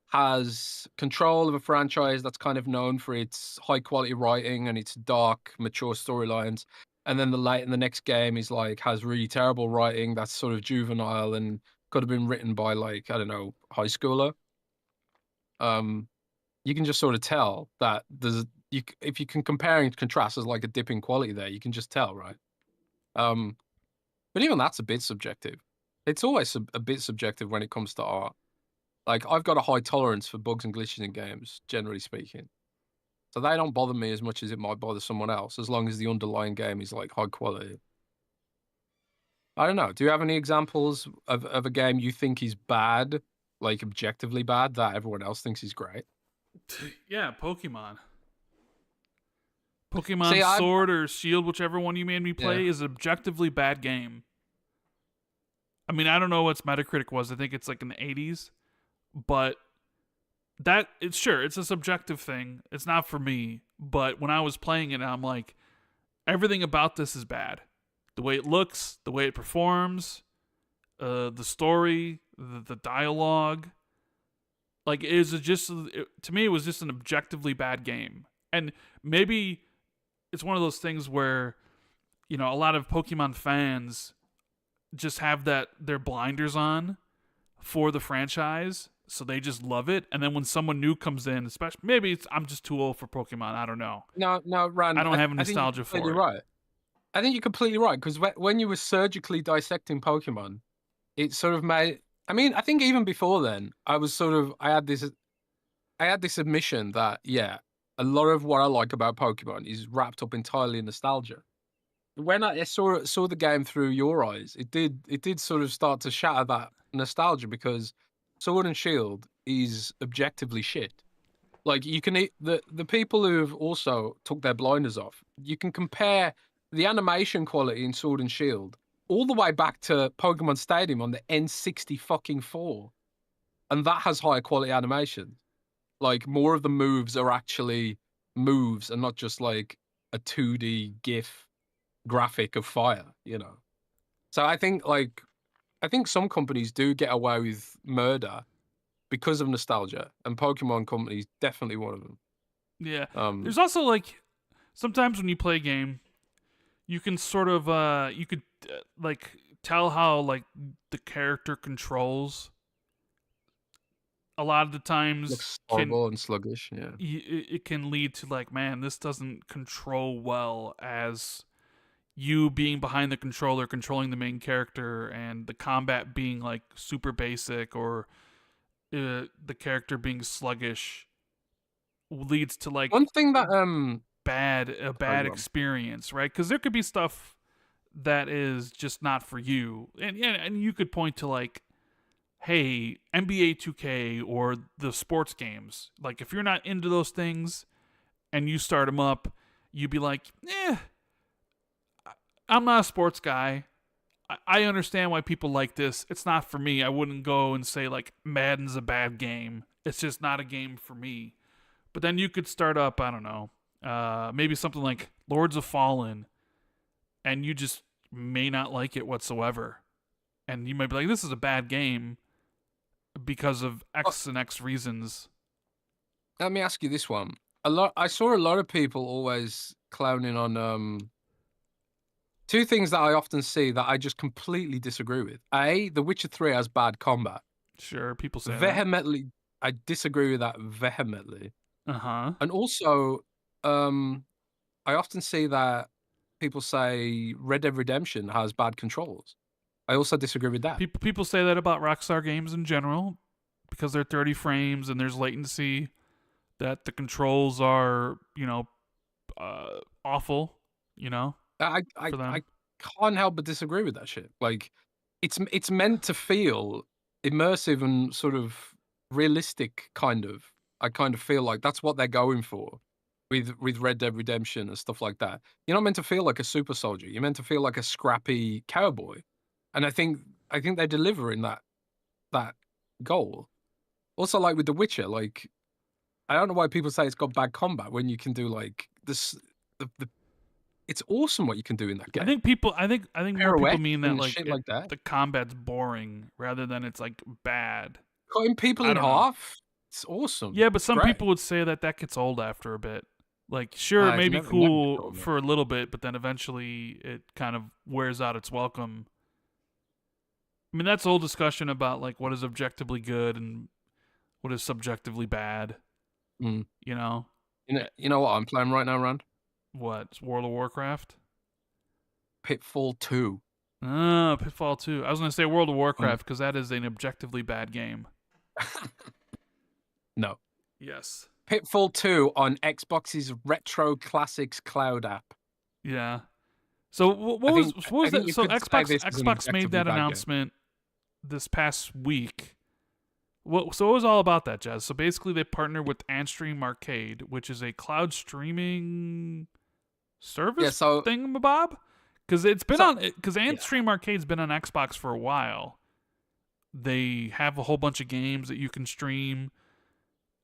has control of a franchise that's kind of known for its high quality writing and its dark, mature storylines. And then the next game is has really terrible writing that's sort of juvenile and could have been written by I don't know, high schooler. You can just sort of tell that if you can compare and contrast, there's like a dip in quality there. You can just tell, right? But even that's a bit subjective. It's always a bit subjective when it comes to art. Like, I've got a high tolerance for bugs and glitches in games, generally speaking. So they don't bother me as much as it might bother someone else, as long as the underlying game is high quality. I don't know. Do you have any examples of a game you think is bad, like objectively bad, that everyone else thinks is great? Yeah, Pokemon. Pokemon Sword or Shield, whichever one you made me play, is an objectively bad game. I mean, I don't know what Metacritic was. I think it's in the 80s. But it's a subjective thing. It's not for me. But when I was playing it, I'm like, everything about this is bad. The way it looks, the way it performs, the story, the dialogue. To me, it was just an objectively bad game. And maybe it's one of those things where, a lot of Pokemon fans just have their blinders on for the franchise, so they just love it. And then when someone new comes in, especially maybe I'm just too old for Pokemon. I don't know. No, Rand. I don't have nostalgia for it. Right. I think you're completely right, because when you were surgically dissecting Pokemon, it sort of made. I mean, I think even before then, I had this admission that a lot of what I like about Pokemon is wrapped up entirely in nostalgia. when I saw the game through your eyes, it did sort of start to shatter that nostalgia because Sword and Shield is objectively shit. Like you can the people who have also took their blinders off. You can compare the animation quality in Sword and Shield all the way back to Pokemon Stadium on the N60 fucking 4, and that has higher quality animation. Like more of the moves are actually moves and not just like a 2D GIF graphic of fire. So I think some companies do get away with murder because of nostalgia, and Pokemon Company is definitely one of them. Yeah. Um, There's also like sometimes when you play a game, you can sort of you could like tell how like the character controls a lot of the times looks can horrible and sluggish. Yeah. it can lead to like, man, this doesn't control well as you being behind the controller controlling the main character and the combat being like super basic or the character being sluggish leads to like One thing that a sorry, bad go on. experience, right? Because there could be stuff that is just not for you, and you could point to like, hey, NBA 2K or the sports games. Like if you're not into those things and you start them up, you'd be like, I'm not a sports guy. I understand why people like this. It's not for me. I wouldn't go and say like Madden's a bad game. It's just not a game for me. But then you could start up, I don't know, maybe something like Lords of Fallen, and you just may not like it whatsoever. And you might be like, this is a bad game because of X and X reasons. Let me ask you this one. I saw a lot of people always clowning on two things that I often see that I just completely disagree with. A, The Witcher 3 has bad combat. Sure, people say that. Vehemently, I disagree with that vehemently. Uh-huh. And also, I often see that people say Red Dead Redemption has bad controls. I also disagree with that. People say that about Rockstar games in general because they're 30 frames and there's latency, that the controls are, awful, I for them. I can't help but disagree with that shit. Like, it's meant to feel immersive and sort of realistic, kind of. I kind of feel like that's what they're going for with Red Dead Redemption and stuff like that. You're not meant to feel like a super soldier. You're meant to feel like a scrappy cowboy, and I think they deliver in that goal. Also, like with The Witcher, like I don't know why people say it's got bad combat when you can do like this. The It's awesome what you can do in that I game. think people I think more people Pirouettes mean that and like shit like that. the combat's boring rather than it's like bad. Cutting people I in don't know. half. It's awesome. Yeah, but It's some great. people would say that gets old after a bit. Like, sure, it It may be never gets cool old, man. for a little bit, but then eventually it kind of wears out its welcome. I mean, that's a whole discussion about like what is objectively good and what is subjectively bad. Mm. You know You know what I'm playing right now, Rand? what? It's World of Warcraft. Pitfall 2. Ah, Pitfall 2. I was gonna say World of Mm. Warcraft because that is an objectively bad game. No. Yes. Pitfall 2 on Xbox's Retro Classics Cloud app. Yeah. So what I was think what was I think that? you So could say this is an Xbox made objectively that bad game. announcement this past week. So it was all about that, Jazz. So basically, they partnered with Antstream Arcade, which is a cloud streaming service Yeah, so thingamabob. Because it's been so on because yeah. Antstream Arcade's been on Xbox for a while. They have a whole bunch of games that you can stream,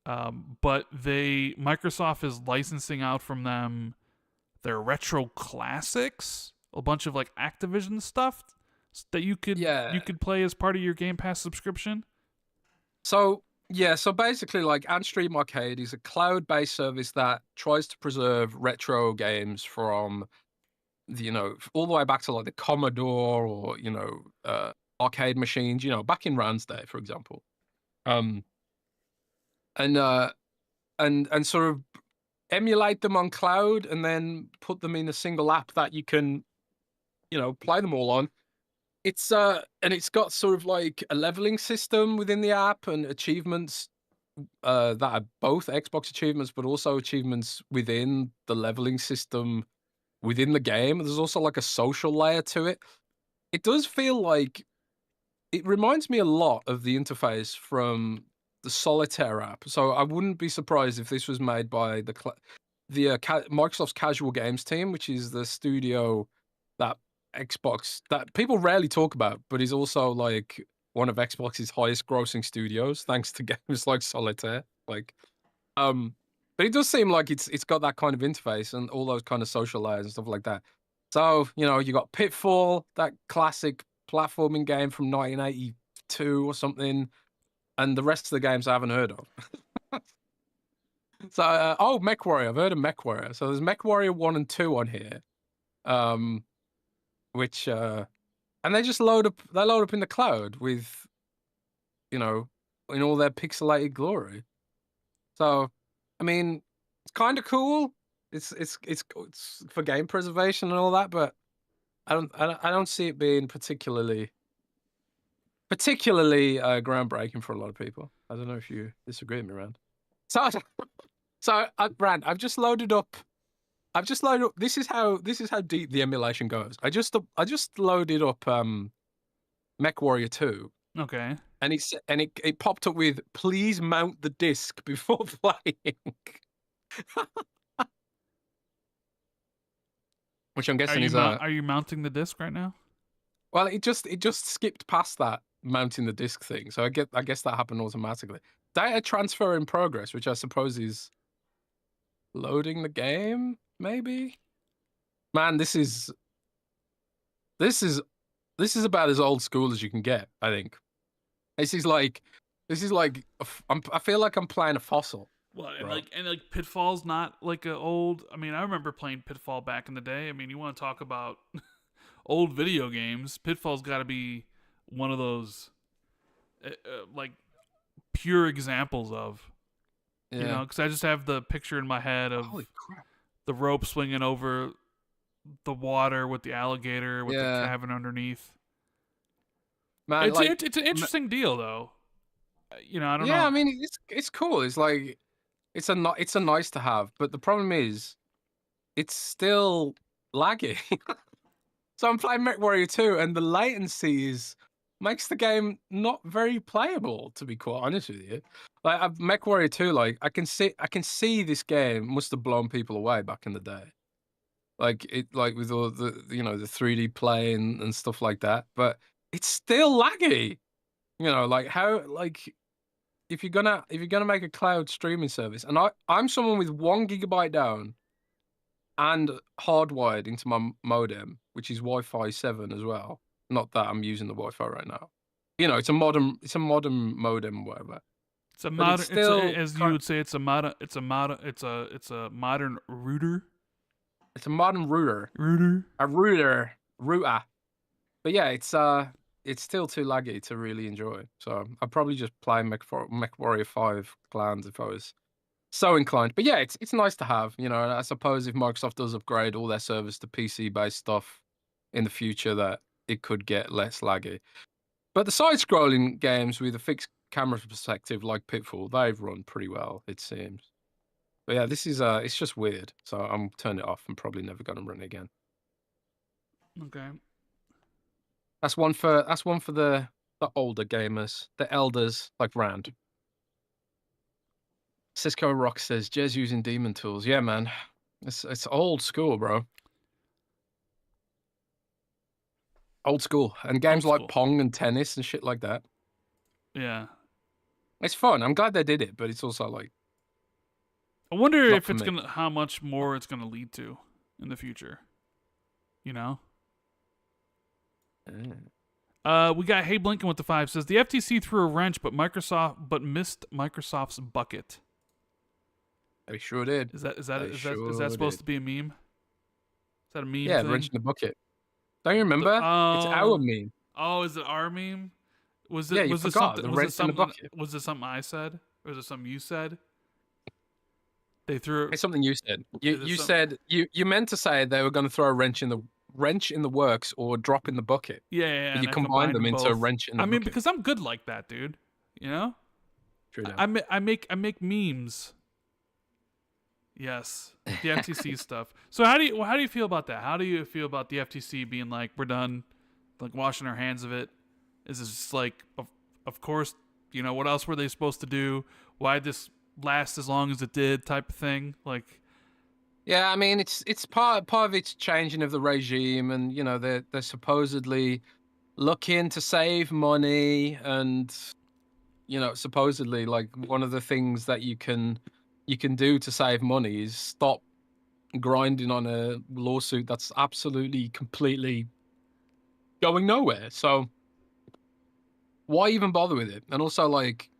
but Microsoft is licensing out from them their retro classics, a bunch of like Activision stuff that you Yeah. could play as part of your Game Pass subscription. So basically, like Antstream Arcade is a cloud-based service that tries to preserve retro games from all the way back to like the Commodore or arcade machines. Back in Rand's day, for example. Um, and and sort of emulate them on cloud and then put them in a single app that you can play them all on. And it's got sort of like a leveling system within the app and achievements that are both Xbox achievements, but also achievements within the leveling system within the game. There's also like a social layer to it. It does feel like it reminds me a lot of the interface from the Solitaire app. So I wouldn't be surprised if this was made by Microsoft's casual games team, which is the studio that Xbox that people rarely talk about, but is also like one of Xbox's highest grossing studios, thanks to games like Solitaire. Like, but it does seem like it's got that kind of interface and all those kind of social layers and stuff like that. So, you know, you got Pitfall, that classic platforming game from 1982 or something, and the rest of the games I haven't heard of. So, MechWarrior. I've heard of MechWarrior. So there's MechWarrior 1 and 2 on here, which and they just load up. They load up in the cloud with, you know, in all their pixelated glory. So, I mean, it's kind of cool. It's for game preservation and all that, but I don't see it being particularly groundbreaking for a lot of people. I don't know if you disagree with me, Rand. So, Rand, I've just loaded up. This is how deep the emulation goes. I just loaded up MechWarrior 2. Okay. And it popped up with please mount the disc before playing. Which I'm guessing are you mounting the disc right now? Well, it just skipped past that mounting the disc thing. So I guess that happened automatically. Data transfer in progress, which I suppose is loading the game, maybe? Man, this is about as old school as you can get, I think. This is like I feel like I'm playing a fossil. Well, and like Pitfall's not like a old. I mean, I remember playing Pitfall back in the day. I mean, you want to talk about old video games? Pitfall's got to be one of those like pure examples of. Yeah. You know, because I just have the picture in my head of the rope swinging over the water with the alligator with the cabin underneath. Man, it's an interesting deal, though. You know, I don't know. Yeah, I mean, it's cool. It's like it's a nice to have, but the problem is, it's still laggy. So I'm playing MechWarrior 2, and the latency makes the game not very playable. To be quite honest with you, like MechWarrior 2, like I can see this game must have blown people away back in the day. Like with all the the 3D play and stuff like that, but it's still laggy. You know, like how if you're gonna make a cloud streaming service, and I'm someone with 1 GB down and hardwired into my modem, which is Wi-Fi 7 as well. Not that I'm using the Wi-Fi right now. You know, it's a modem modem, whatever. It's a modern. As you would say, it's a modern router. It's a modern router. A router. But yeah, it's still too laggy to really enjoy. So I'd probably just play MechWarrior 5 Clans if I was so inclined. But yeah, it's nice to have. You know, and I suppose if Microsoft does upgrade all their servers to PC-based stuff in the future, that it could get less laggy. But the side-scrolling games with a fixed camera perspective like Pitfall, they've run pretty well, it seems. But yeah, this is it's just weird. So I'm turning it off. I'm probably never going to run it again. Okay. That's one for the older gamers, the elders like Rand. Cisco Rock says Jez using demon tools. Yeah, man, it's old school, bro. Old school, and games like Pong and tennis and shit like that. Yeah, it's fun. I'm glad they did it, but it's also like, I wonder if it's how much more it's gonna lead to in the future. You know. We got Hey Blinken with the 5 says the FTC threw a wrench, but missed Microsoft's bucket. They sure did. Is that supposed to be a meme? Is that a meme? Yeah, wrench in the bucket. Don't you remember? It's our meme. Oh, is it our meme? Was it? Yeah, you forgot the wrench in the bucket. Was it something I said, or was it something you said? They threw. It's something you said. You said you meant to say they were going to throw a wrench in the works or drop in the bucket. Yeah. And you combined them into a wrench in the bucket. I mean, because I'm good like that, dude. You know. True. I make memes. Yes, the FTC stuff. So how do you feel about that? How do you feel about the FTC being like, we're done, like washing our hands of it? Is this just like, of course, what else were they supposed to do? Why did this last as long as it did? Type of thing. Like, Yeah, I mean, it's part of it's changing of the regime, and they're supposedly looking to save money, and supposedly like one of the things that you can do to save money is stop grinding on a lawsuit that's absolutely completely going nowhere. So why even bother with it? And also, like,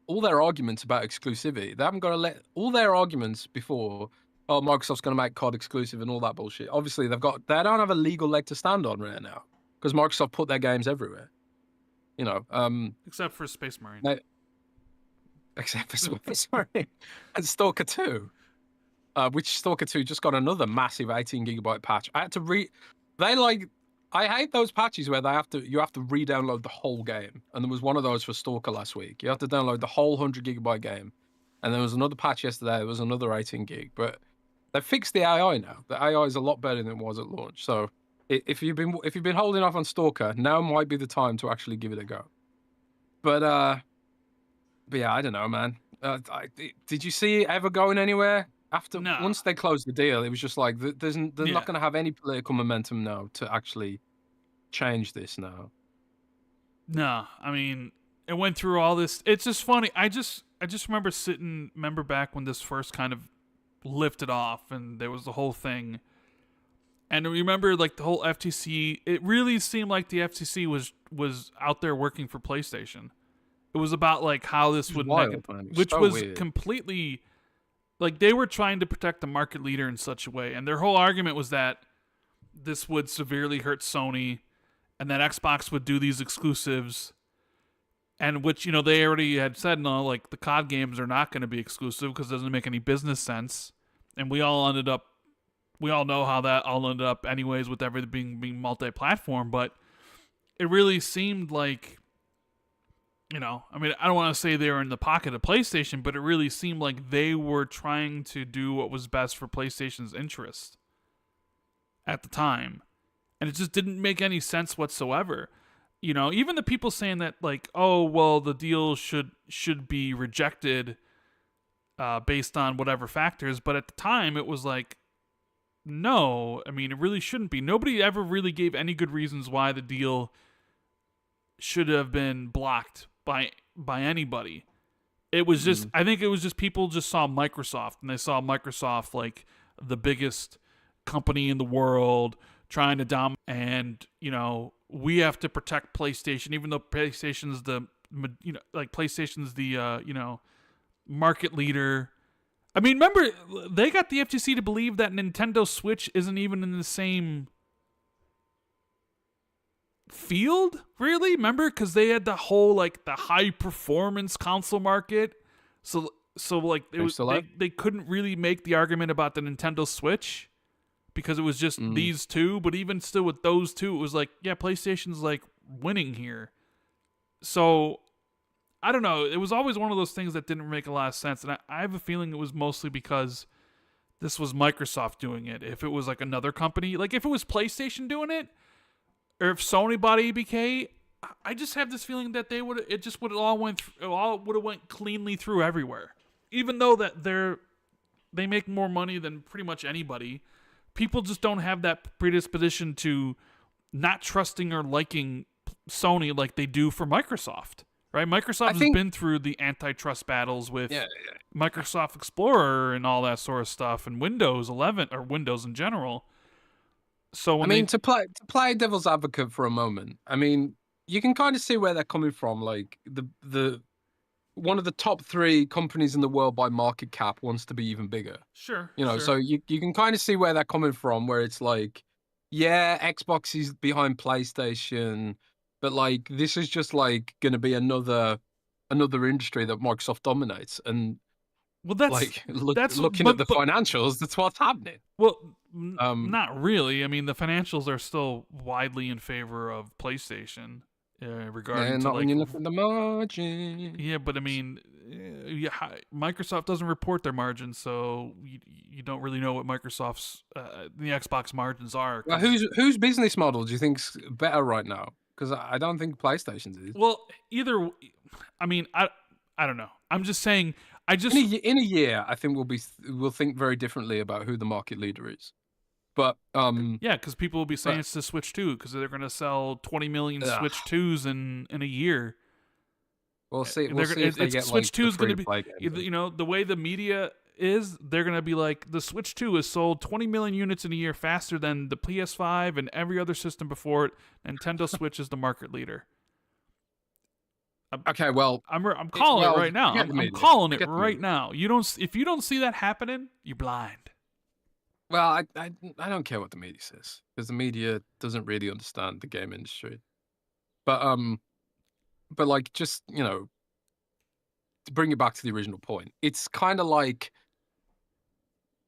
all their arguments about exclusivity, they haven't got to let all their arguments before. Oh, Microsoft's going to make COD exclusive and all that bullshit. Obviously, they don't have a legal leg to stand on right now because Microsoft put their games everywhere. Except for Space Marine. Except for Space Marine and Stalker 2, which Stalker 2 just got another massive 18 gigabyte patch. I had to I hate those patches where you have to re-download the whole game. And there was one of those for Stalker last week. You have to download the whole 100 gigabyte game. And there was another patch yesterday. There was another 18 gig. But they fixed the AI now. The AI is a lot better than it was at launch. So if you've been holding off on Stalker, now might be the time to actually give it a go. But yeah, I don't know, man. Did you see it ever going anywhere? Once they closed the deal, it was just like they're not going to have any political momentum now to actually change this now. No, I mean, it went through all this. It's just funny. I just remember back when this first kind of lifted off, and there was the whole thing. And remember, like the whole FTC. It really seemed like the FTC was out there working for PlayStation. It was about like how this would, which was weird. Completely. Like, they were trying to protect the market leader in such a way. And their whole argument was that this would severely hurt Sony and that Xbox would do these exclusives. And which, they already had said, no, like, the COD games are not going to be exclusive because it doesn't make any business sense. And we all know how that all ended up anyways with everything being multi-platform. But it really seemed like, I mean, I don't want to say they were in the pocket of PlayStation, but it really seemed like they were trying to do what was best for PlayStation's interest at the time. And it just didn't make any sense whatsoever. Even the people saying that, like, oh, well, the deal should be rejected based on whatever factors. But at the time, it was like, no, I mean, it really shouldn't be. Nobody ever really gave any good reasons why the deal should have been blocked by anybody. It was just I think it was just people just saw Microsoft, and they saw Microsoft like the biggest company in the world trying to dominate, and we have to protect PlayStation, even though PlayStation's the PlayStation's the market leader. I mean, remember they got the FTC to believe that Nintendo Switch isn't even in the same field, really? Remember, because they had the whole like the high performance console market, so like it was they couldn't really make the argument about the Nintendo Switch because it was just these two. But even still, with those two, it was like, yeah, PlayStation's like winning here. So I don't know. It was always one of those things that didn't make a lot of sense, and I have a feeling it was mostly because this was Microsoft doing it. If it was like another company, like if it was PlayStation doing it, or if Sony bought ABK, I just have this feeling that it would have went cleanly through everywhere. Even though that they make more money than pretty much anybody, people just don't have that predisposition to not trusting or liking Sony like they do for Microsoft, right? Microsoft has been through the antitrust battles with Microsoft Explorer and all that sort of stuff, and Windows 11 or Windows in general. So to play devil's advocate for a moment, I mean, you can kind of see where they're coming from. Like the one of the top 3 companies in the world by market cap wants to be even bigger. Sure. So you can kind of see where they're coming from, where it's like, yeah, Xbox is behind PlayStation, but like this is just like going to be another industry that Microsoft dominates. And well, that's looking at the financials, that's what's happening. Well, not really. I mean, the financials are still widely in favor of PlayStation regarding to not when like you look at the margin. yeah, but I mean, Microsoft doesn't report their margins, so you don't really know what Microsoft's the Xbox margins are. Well, 'Cause, whose business model do you think's better right now? Because I don't think PlayStation's is. well, either, I mean, I don't know. I'm just saying. I In a, just in a year, I think we'll think very differently about who the market leader is. But yeah, because people will be saying but it's the Switch 2 because they're going to sell 20 million ugh, Switch 2s in a year. we'll see. We'll They're see if they it's get Switch like 2 the is going free to be, play games. you know, the way the media is, they're going to be like, the Switch 2 has sold 20 million units in a year faster than the PS5 and every other system before it. Nintendo Switch is the market leader. Okay, well, I'm calling it right now. forget the I'm media. calling it Forget the right media. now. If you don't see that happening, you're blind. Well, I don't care what the media says because the media doesn't really understand the game industry. But like, just to bring it back to the original point, it's kind of like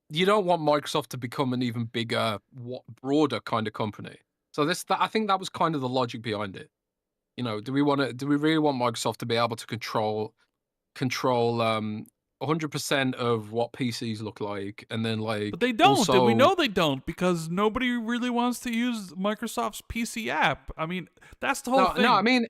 you don't want Microsoft to become an even bigger, broader kind of company. So I think that was kind of the logic behind it. Do we really want Microsoft to be able to control 100% of what PCs look like, and then But like they don't, and we also know they don't because nobody really wants to use Microsoft's PC app. I mean, that's the whole no, I thing. mean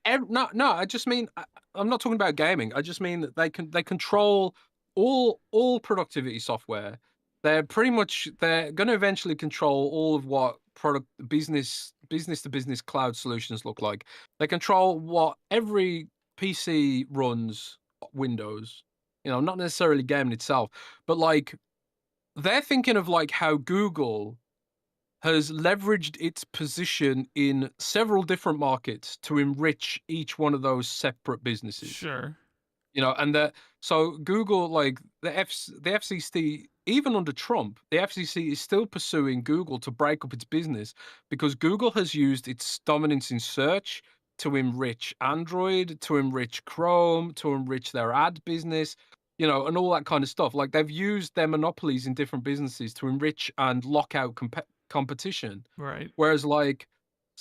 no, I just mean I'm not talking about gaming. I just mean that they control all productivity software. They're going to eventually control all of what product business to business cloud solutions look like. They control what every PC runs Windows. Not necessarily gaming itself, but like they're thinking of like how Google has leveraged its position in several different markets to enrich each one of those separate businesses. Sure. And so Google, like the FCC, even under Trump, the FCC is still pursuing Google to break up its business because Google has used its dominance in search to enrich Android, to enrich Chrome, to enrich their ad business, and all that kind of stuff. Like they've used their monopolies in different businesses to enrich and lock out competition. Right. Whereas like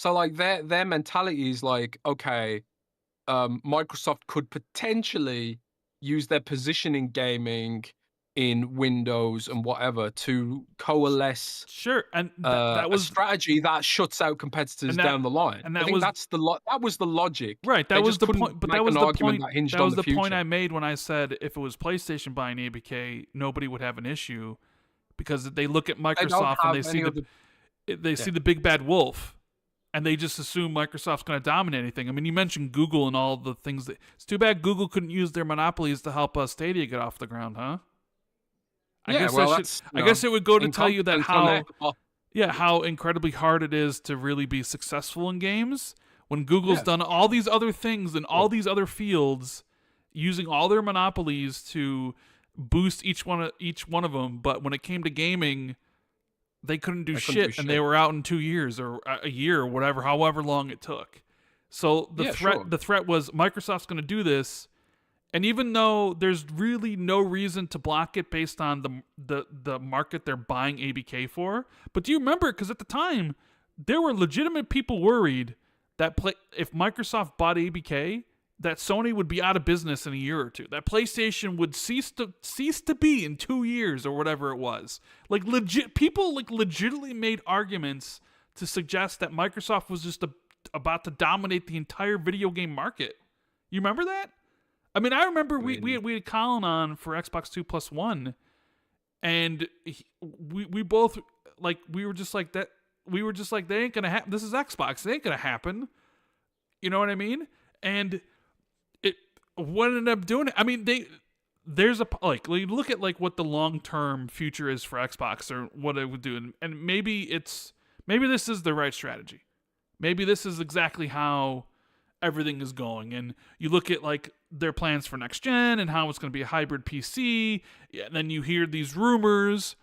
their mentality is like, okay, Microsoft could potentially use their position in gaming, in Windows and whatever, to coalesce Sure. And that a was strategy that shuts out competitors and that down the line. and I that think was that was the logic. right. They That was just the couldn't point. But that make was an the argument point. that hinged That on was the the point future. I made when I said if it was PlayStation buying ABK, nobody would have an issue because they look at They don't Microsoft and have any other. they see Yeah. the big bad wolf, and they just assume Microsoft's going to dominate anything. I mean, you mentioned Google and all the things that. It's too bad Google couldn't use their monopolies to help Stadia get off the ground, huh? Yeah, well, that's I guess it would go to tell you that incompetence on their part. how incredibly hard it is to really be successful in games when Google's Yeah, done all these other things in all sure. these other fields, using all their monopolies to boost each one of them. But when it came to gaming, they couldn't do They couldn't do shit, and they shit. were out in 2 years or a year or whatever, however long it took. So Yeah, sure. the threat was Microsoft's going to do this, and even though there's really no reason to block it based on the market they're buying ABK for, but do you remember? Because at the time, there were legitimate people worried that if Microsoft bought ABK, that Sony would be out of business in a year or two. That PlayStation would cease to be in 2 years or whatever it was. Like people like legitimately made arguments to suggest that Microsoft was just about to dominate the entire video game market. You remember that? I mean, I remember we had Colin on for Xbox 2+1, and we both like we were just like that. We were just like, they ain't gonna happen. This is Xbox. It ain't gonna happen. You know what I mean? And what ended up doing it? I mean, there's a like you look at like what the long-term future is for Xbox or what it would do, and maybe this is the right strategy. Maybe this is exactly how everything is going. And you look at like their plans for next gen and how it's going to be a hybrid PC. Yeah, and then you hear these rumors,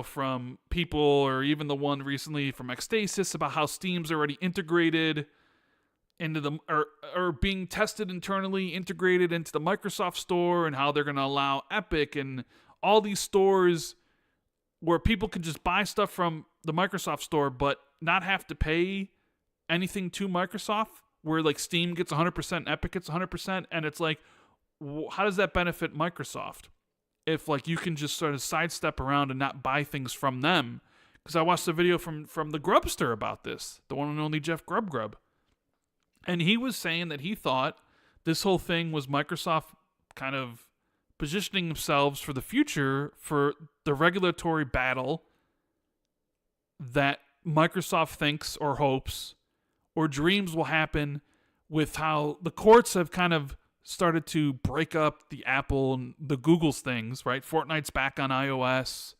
from people, or even the one recently from Xstasis about how Steam's already integrated into the or being tested internally, integrated into the Microsoft Store, and how they're going to allow Epic and all these stores where people can just buy stuff from the Microsoft Store but not have to pay anything to Microsoft where like Steam gets 100%, Epic gets 100%, and it's like, how does that benefit Microsoft? If like you can just sort of sidestep around and not buy things from them. Because I watched a video from the Grubster about this, the one and only Jeff Grub, and he was saying that he thought this whole thing was Microsoft kind of positioning themselves for the future for the regulatory battle that Microsoft thinks or hopes or dreams will happen with how the courts have kind of started to break up the Apple and the Google's things, right? Fortnite's back on iOS.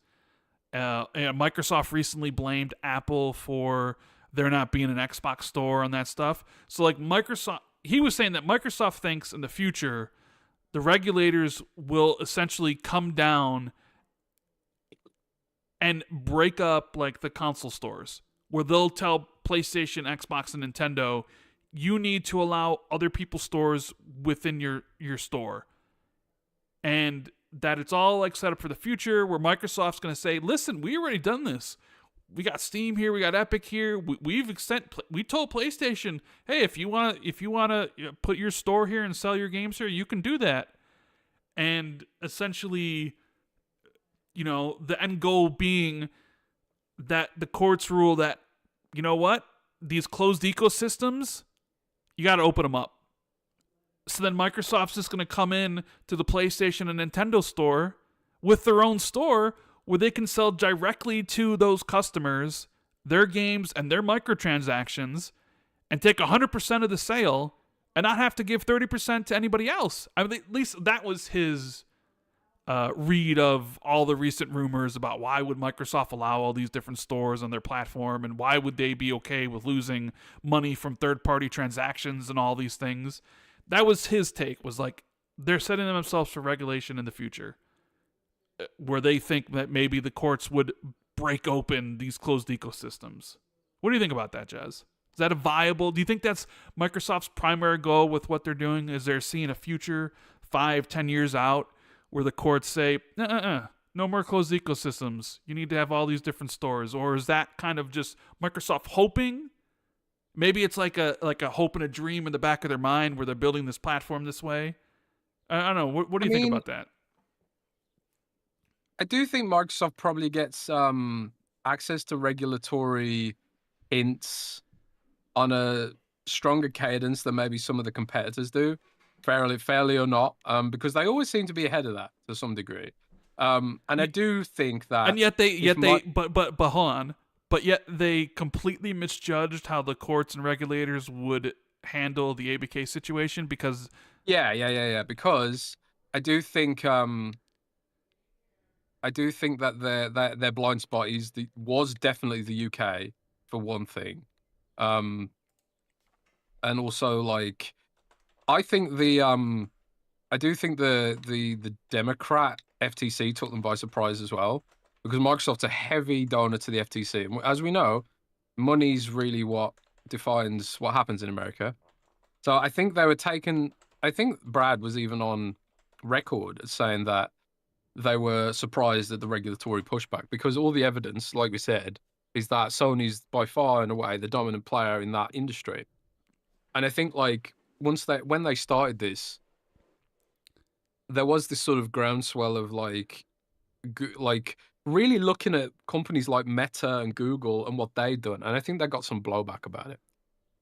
And Microsoft recently blamed Apple for there not being an Xbox store and that stuff. So like Microsoft, he was saying that Microsoft thinks in the future the regulators will essentially come down and break up like the console stores, where they'll tell PlayStation, Xbox, and Nintendo, you need to allow other people's stores within your store. And that it's all like set up for the future, where Microsoft's going to say, listen, we already done this. We got Steam here, we got Epic here. We told PlayStation, hey, if you want to put your store here and sell your games here, you can do that. And essentially, you know, the end goal being that the courts rule that, you know what, these closed ecosystems, you got to open them up. So then Microsoft's just going to come in to the PlayStation and Nintendo store with their own store where they can sell directly to those customers their games and their microtransactions and take 100% of the sale and not have to give 30% to anybody else. I mean, at least that was his read of all the recent rumors about why would Microsoft allow all these different stores on their platform and why would they be okay with losing money from third-party transactions and all these things. That was his take, was like they're setting themselves for regulation in the future where they think that maybe the courts would break open these closed ecosystems. What do you think about that, Jez? Is that a viable? Do you think that's Microsoft's primary goal with what they're doing? Is they're seeing a future 5-10 years out where the courts say, no more closed ecosystems. You need to have all these different stores. Or is that kind of just Microsoft hoping? Maybe it's like a hope and a dream in the back of their mind where they're building this platform this way. I don't know. What do you think about that? I do think Microsoft probably gets access to regulatory hints on a stronger cadence than maybe some of the competitors do, fairly or not, because they always seem to be ahead of that to some degree. And I do think that, and yet but hold on, but yet they completely misjudged how the courts and regulators would handle the ABK situation because because I do think that their blind spot was definitely the UK for one thing, and also like I think I do think the Democrat FTC took them by surprise as well, because Microsoft's a heavy donor to the FTC, and as we know, money's really what defines what happens in America. So I think they were taken. I think Brad was even on record as saying that they were surprised at the regulatory pushback, because all the evidence, like we said, is that Sony's by far and away the dominant player in that industry. And I think like when they started this, there was this sort of groundswell of like really looking at companies like Meta and Google and what they'd done. And I think they got some blowback about it.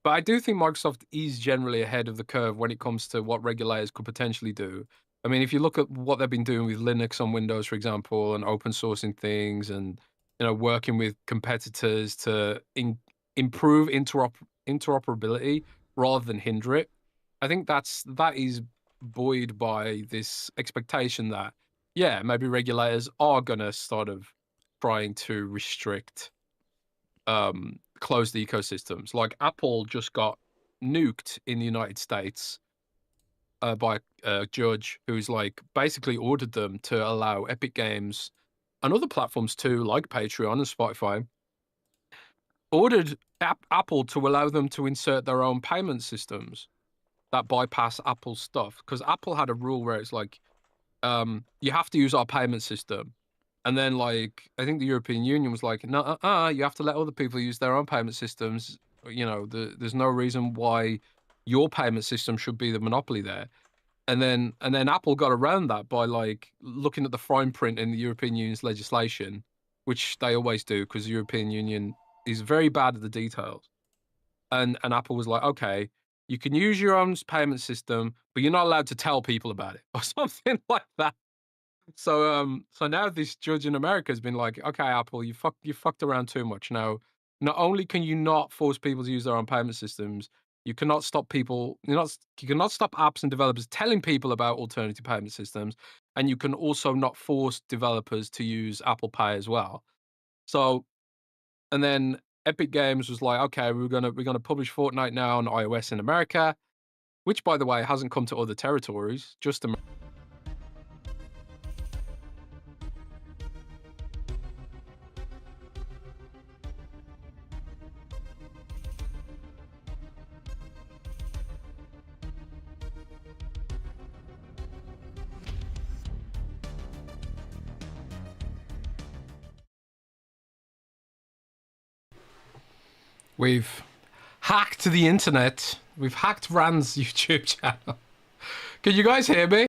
But I do think Microsoft is generally ahead of the curve when it comes to what regulators could potentially do. I mean, if you look at what they've been doing with Linux on Windows, for example, and open sourcing things, and working with competitors to improve interoperability rather than hinder it, I think that is buoyed by this expectation that maybe regulators are gonna sort of trying to restrict closed ecosystems. Like Apple just got nuked in the United States by a judge who's like basically ordered them to allow Epic Games and other platforms too, like Patreon and Spotify, ordered Apple to allow them to insert their own payment systems that bypass Apple's stuff. Because Apple had a rule where it's like, you have to use our payment system. And then like, I think the European Union was like, no, you have to let other people use their own payment systems. There's no reason why your payment system should be the monopoly there. And then Apple got around that by like looking at the fine print in the European Union's legislation, which they always do because the European Union is very bad at the details. And Apple was like, okay, you can use your own payment system, but you're not allowed to tell people about it or something like that. So now this judge in America has been like, okay, Apple, you fucked around too much. Now, not only can you not force people to use their own payment systems, you cannot stop people, you cannot stop apps and developers telling people about alternative payment systems, and you can also not force developers to use Apple Pay as well. So, and then Epic Games was like, okay, we're gonna publish Fortnite now on iOS in America, which by the way hasn't come to other territories, just America. We've hacked the internet. We've hacked Rand's YouTube channel. Can you guys hear me?